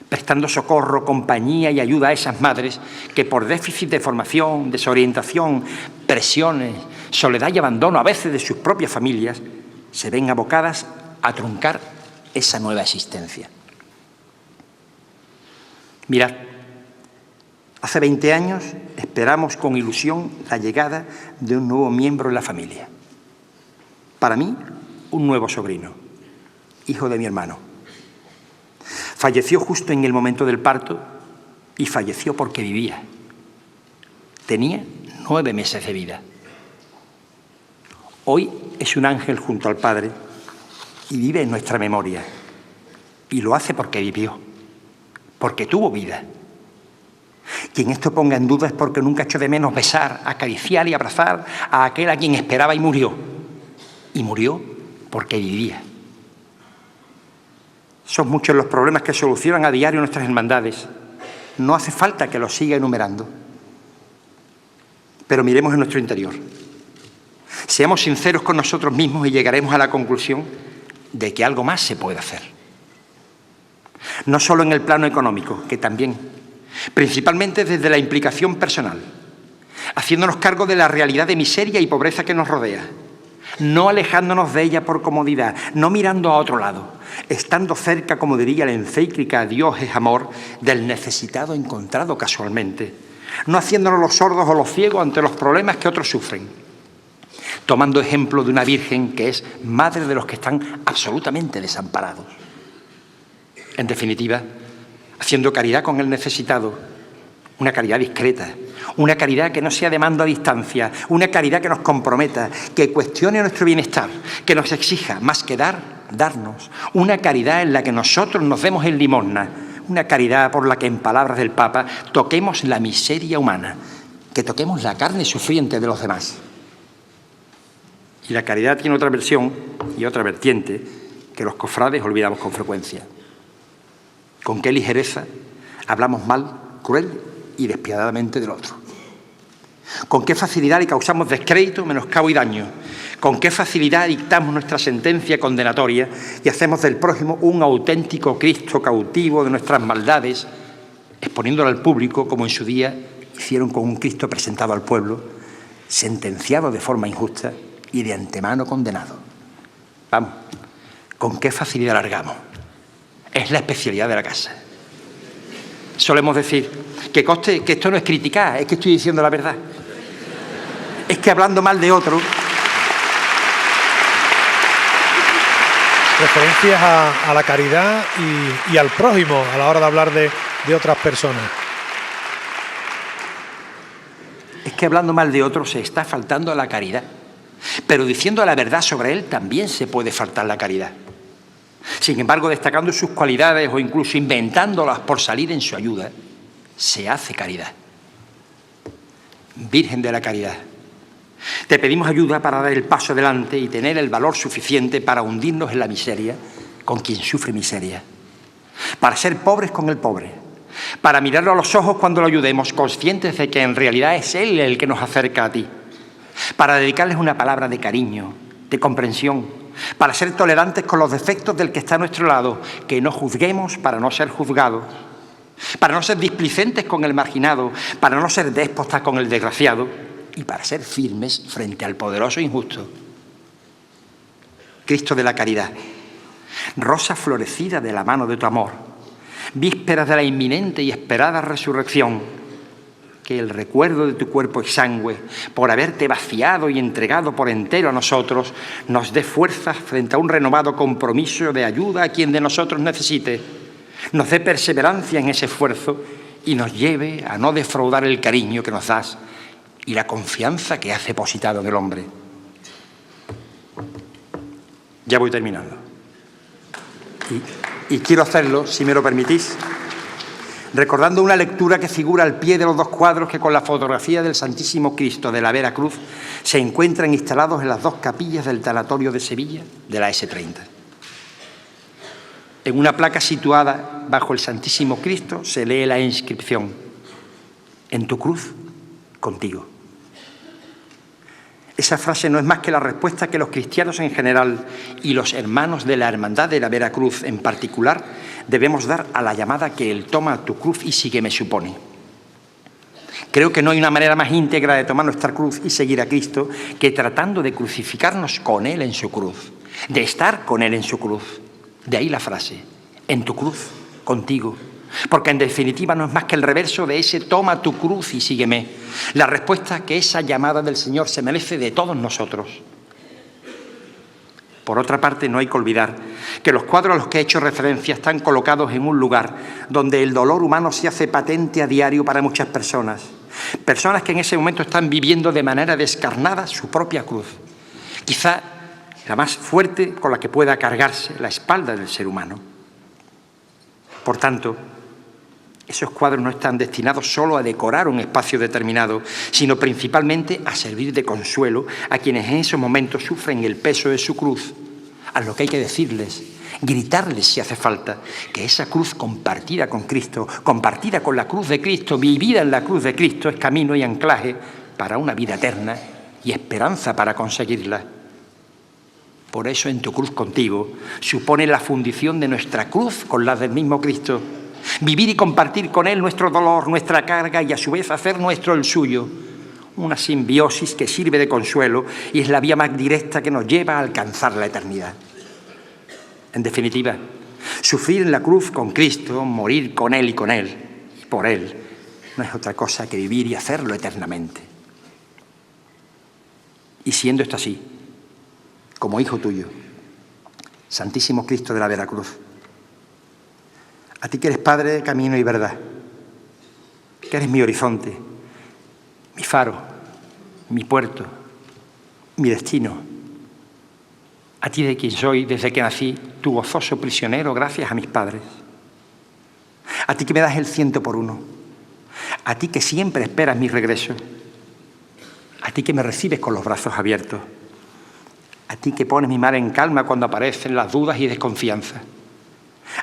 Prestando socorro, compañía y ayuda a esas madres que por déficit de formación, desorientación, presiones, soledad y abandono a veces de sus propias familias, se ven abocadas a truncar esa nueva existencia. Mirad, hace 20 años esperamos con ilusión la llegada de un nuevo miembro en la familia. Para mí, un nuevo sobrino, hijo de mi hermano. Falleció justo en el momento del parto y falleció porque vivía. Tenía 9 meses de vida. Hoy es un ángel junto al Padre y vive en nuestra memoria. Y lo hace porque vivió, porque tuvo vida. Quien esto ponga en duda es porque nunca echó de menos besar, acariciar y abrazar a aquel a quien esperaba y murió. Y murió porque vivía. Son muchos los problemas que solucionan a diario nuestras hermandades. No hace falta que los siga enumerando. Pero miremos en nuestro interior. Seamos sinceros con nosotros mismos y llegaremos a la conclusión de que algo más se puede hacer. No solo en el plano económico, que también, principalmente desde la implicación personal, haciéndonos cargo de la realidad de miseria y pobreza que nos rodea, no alejándonos de ella por comodidad, no mirando a otro lado, estando cerca, como diría la encíclica Dios es amor, del necesitado encontrado casualmente, no haciéndonos los sordos o los ciegos ante los problemas que otros sufren, tomando ejemplo de una Virgen que es madre de los que están absolutamente desamparados. En definitiva, haciendo caridad con el necesitado, una caridad discreta, una caridad que no sea de mando a distancia, una caridad que nos comprometa, que cuestione nuestro bienestar, que nos exija más que darnos, una caridad en la que nosotros nos demos en limosna, una caridad por la que, en palabras del Papa, toquemos la miseria humana, que toquemos la carne sufriente de los demás. Y la caridad tiene otra versión y otra vertiente que los cofrades olvidamos con frecuencia. Con qué ligereza hablamos mal, cruel y despiadadamente del otro. Con qué facilidad le causamos descrédito, menoscabo y daño. Con qué facilidad dictamos nuestra sentencia condenatoria y hacemos del prójimo un auténtico Cristo cautivo de nuestras maldades, exponiéndolo al público como en su día hicieron con un Cristo presentado al pueblo, sentenciado de forma injusta y de antemano condenado. Vamos, con qué facilidad largamos. Es la especialidad de la casa. Solemos decir, que conste que esto no es criticar, es que estoy diciendo la verdad. Es que hablando mal de otro... Referencias a la caridad y al prójimo a la hora de hablar de otras personas. Es que hablando mal de otro se está faltando a la caridad. pero diciendo la verdad sobre él también se puede faltar la caridad. Sin embargo, destacando sus cualidades o incluso inventándolas por salir en su ayuda, se hace caridad. Virgen de la Caridad, te pedimos ayuda para dar el paso adelante y tener el valor suficiente para hundirnos en la miseria con quien sufre miseria, para ser pobres con el pobre, para mirarlo a los ojos cuando lo ayudemos, conscientes de que en realidad es él el que nos acerca a ti, para dedicarles una palabra de cariño, de comprensión, para ser tolerantes con los defectos del que está a nuestro lado, que no juzguemos para no ser juzgados, para no ser displicentes con el marginado, para no ser déspotas con el desgraciado y para ser firmes frente al poderoso e injusto. Cristo de la Caridad, rosa florecida de la mano de tu amor, vísperas de la inminente y esperada resurrección, que el recuerdo de tu cuerpo exangüe, por haberte vaciado y entregado por entero a nosotros, nos dé fuerzas frente a un renovado compromiso de ayuda a quien de nosotros necesite, nos dé perseverancia en ese esfuerzo y nos lleve a no defraudar el cariño que nos das y la confianza que has depositado en el hombre. Ya voy terminando. Y quiero hacerlo, si me lo permitís, recordando una lectura que figura al pie de los dos cuadros que con la fotografía del Santísimo Cristo de la Vera Cruz se encuentran instalados en las dos capillas del tanatorio de Sevilla de la S30. En una placa situada bajo el Santísimo Cristo se lee la inscripción: en tu cruz, contigo. Esa frase no es más que la respuesta que los cristianos en general y los hermanos de la Hermandad de la Vera Cruz en particular debemos dar a la llamada que el toma tu cruz y sígueme supone. Creo que no hay una manera más íntegra de tomar nuestra cruz y seguir a Cristo que tratando de crucificarnos con Él en su cruz, de estar con Él en su cruz. De ahí la frase, en tu cruz, contigo. Porque en definitiva no es más que el reverso de ese toma tu cruz y sígueme. La respuesta que esa llamada del Señor se merece de todos nosotros. Por otra parte, no hay que olvidar que los cuadros a los que he hecho referencia están colocados en un lugar donde el dolor humano se hace patente a diario para muchas personas. Personas que en ese momento están viviendo de manera descarnada su propia cruz. Quizá la más fuerte con la que pueda cargarse la espalda del ser humano. Por tanto, esos cuadros no están destinados solo a decorar un espacio determinado, sino principalmente a servir de consuelo a quienes en esos momentos sufren el peso de su cruz, a lo que hay que decirles, gritarles si hace falta, que esa cruz compartida con Cristo, compartida con la cruz de Cristo, vivida en la cruz de Cristo, es camino y anclaje para una vida eterna y esperanza para conseguirla. Por eso en tu cruz contigo supone la fundición de nuestra cruz con la del mismo Cristo. Vivir y compartir con Él nuestro dolor, nuestra carga y a su vez hacer nuestro el suyo. Una simbiosis que sirve de consuelo y es la vía más directa que nos lleva a alcanzar la eternidad. En definitiva, sufrir en la cruz con Cristo, morir con Él y por Él, no es otra cosa que vivir y hacerlo eternamente. Y siendo esto así, como hijo tuyo, Santísimo Cristo de la Vera Cruz, a ti que eres Padre, camino y verdad, que eres mi horizonte, mi faro, mi puerto, mi destino, a ti de quien soy desde que nací, tu gozoso prisionero gracias a mis padres, a ti que me das el 100 por 1, a ti que siempre esperas mi regreso, a ti que me recibes con los brazos abiertos, a ti que pones mi mar en calma cuando aparecen las dudas y desconfianza.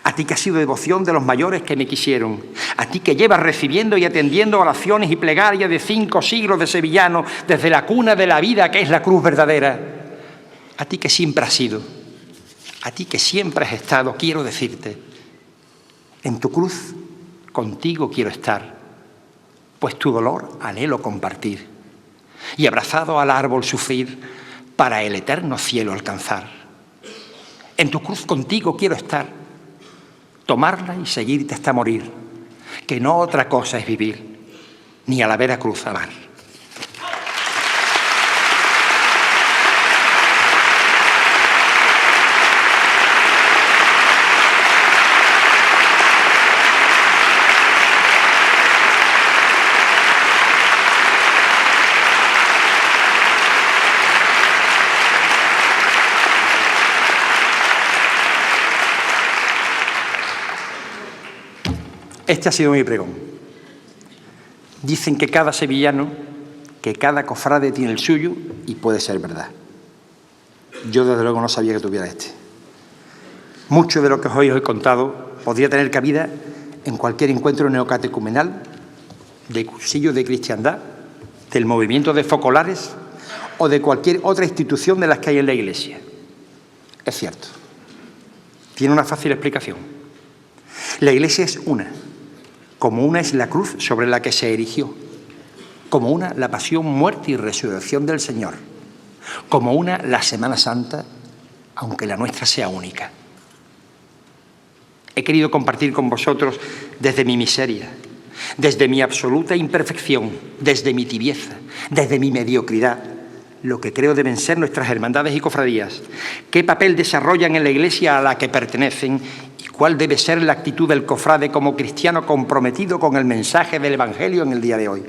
A ti que has sido devoción de los mayores que me quisieron. A ti que llevas recibiendo y atendiendo oraciones y plegarias de 5 siglos de sevillano desde la cuna de la vida que es la cruz verdadera. A ti que siempre has sido. A ti que siempre has estado, quiero decirte, en tu cruz contigo quiero estar, pues tu dolor anhelo compartir y abrazado al árbol sufrir para el eterno cielo alcanzar. En tu cruz contigo quiero estar, tomarla y seguirte hasta morir, que no otra cosa es vivir, ni a la Vera Cruz amar. Este ha sido mi pregón. Dicen que cada sevillano, que cada cofrade tiene el suyo, y puede ser verdad. Yo desde luego no sabía que tuviera este. Mucho de lo que hoy os he contado podría tener cabida en cualquier encuentro neocatecumenal, de cursillo de cristiandad, del movimiento de focolares o de cualquier otra institución de las que hay en la Iglesia. Es cierto. Tiene una fácil explicación. La Iglesia es una. Como una es la cruz sobre la que se erigió. Como una la pasión, muerte y resurrección del Señor. Como una la Semana Santa, aunque la nuestra sea única. He querido compartir con vosotros desde mi miseria, desde mi absoluta imperfección, desde mi tibieza, desde mi mediocridad, lo que creo deben ser nuestras hermandades y cofradías, qué papel desarrollan en la Iglesia a la que pertenecen y cuál debe ser la actitud del cofrade como cristiano comprometido con el mensaje del Evangelio en el día de hoy.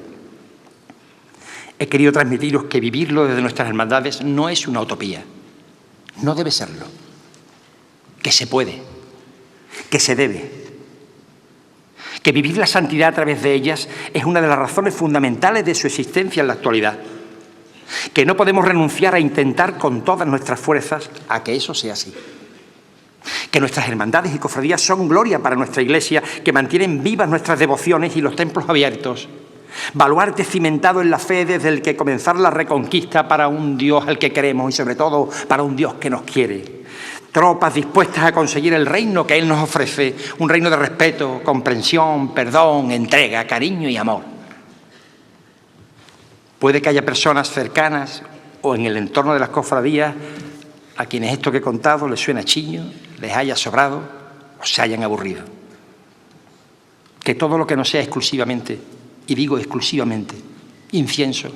He querido transmitiros que vivirlo desde nuestras hermandades no es una utopía, no debe serlo, que se puede, que se debe, que vivir la santidad a través de ellas es una de las razones fundamentales de su existencia en la actualidad, que no podemos renunciar a intentar con todas nuestras fuerzas a que eso sea así, que nuestras hermandades y cofradías son gloria para nuestra Iglesia, que mantienen vivas nuestras devociones y los templos abiertos, baluarte cimentado en la fe desde el que comenzar la reconquista para un Dios al que queremos y sobre todo para un Dios que nos quiere. Tropas dispuestas a conseguir el reino que Él nos ofrece, un reino de respeto, comprensión, perdón, entrega, cariño y amor. Puede que haya personas cercanas o en el entorno de las cofradías a quienes esto que he contado les suena chillo, les haya sobrado o se hayan aburrido. Que todo lo que no sea exclusivamente, y digo exclusivamente, incienso,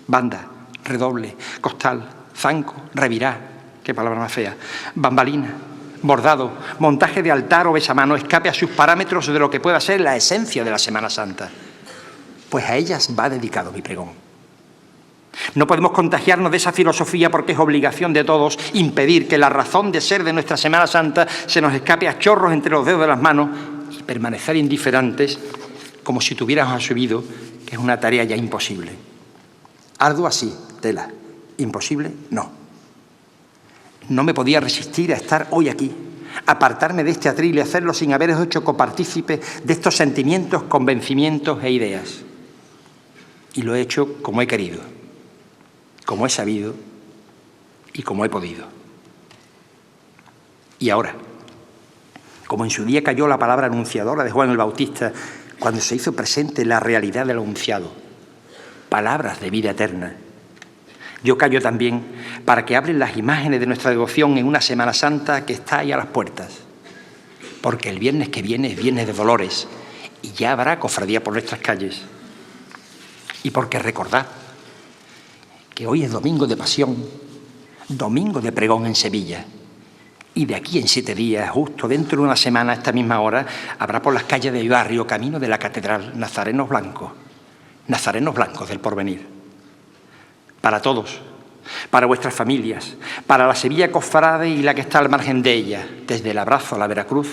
banda, redoble, costal, zanco, revirá, qué palabra más fea, bambalina, bordado, montaje de altar o besamano escape a sus parámetros de lo que pueda ser la esencia de la Semana Santa. Pues a ellas va dedicado mi pregón. No podemos contagiarnos de esa filosofía porque es obligación de todos impedir que la razón de ser de nuestra Semana Santa se nos escape a chorros entre los dedos de las manos y permanecer indiferentes como si tuviéramos asumido que es una tarea ya imposible. Ardua sí, tela. Imposible, no. No me podía resistir a estar hoy aquí, apartarme de este atril y hacerlo sin haberos hecho copartícipe de estos sentimientos, convencimientos e ideas. Y lo he hecho como he querido, como he sabido y como he podido. Y ahora, como en su día cayó la palabra anunciadora de Juan el Bautista, cuando se hizo presente la realidad del anunciado, palabras de vida eterna, yo callo también para que hablen las imágenes de nuestra devoción en una Semana Santa que está ahí a las puertas, porque el viernes que viene es Viernes de Dolores y ya habrá cofradía por nuestras calles. Y porque recordad que hoy es domingo de pasión, domingo de pregón en Sevilla, y de aquí en 7 días, justo dentro de una semana, a esta misma hora, habrá por las calles del barrio, camino de la catedral, nazarenos blancos del porvenir. Para todos, para vuestras familias, para la Sevilla cofrade y la que está al margen de ella, desde el abrazo a la Veracruz,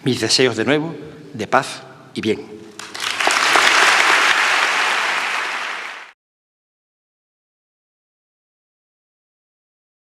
mis deseos de nuevo de paz y bien.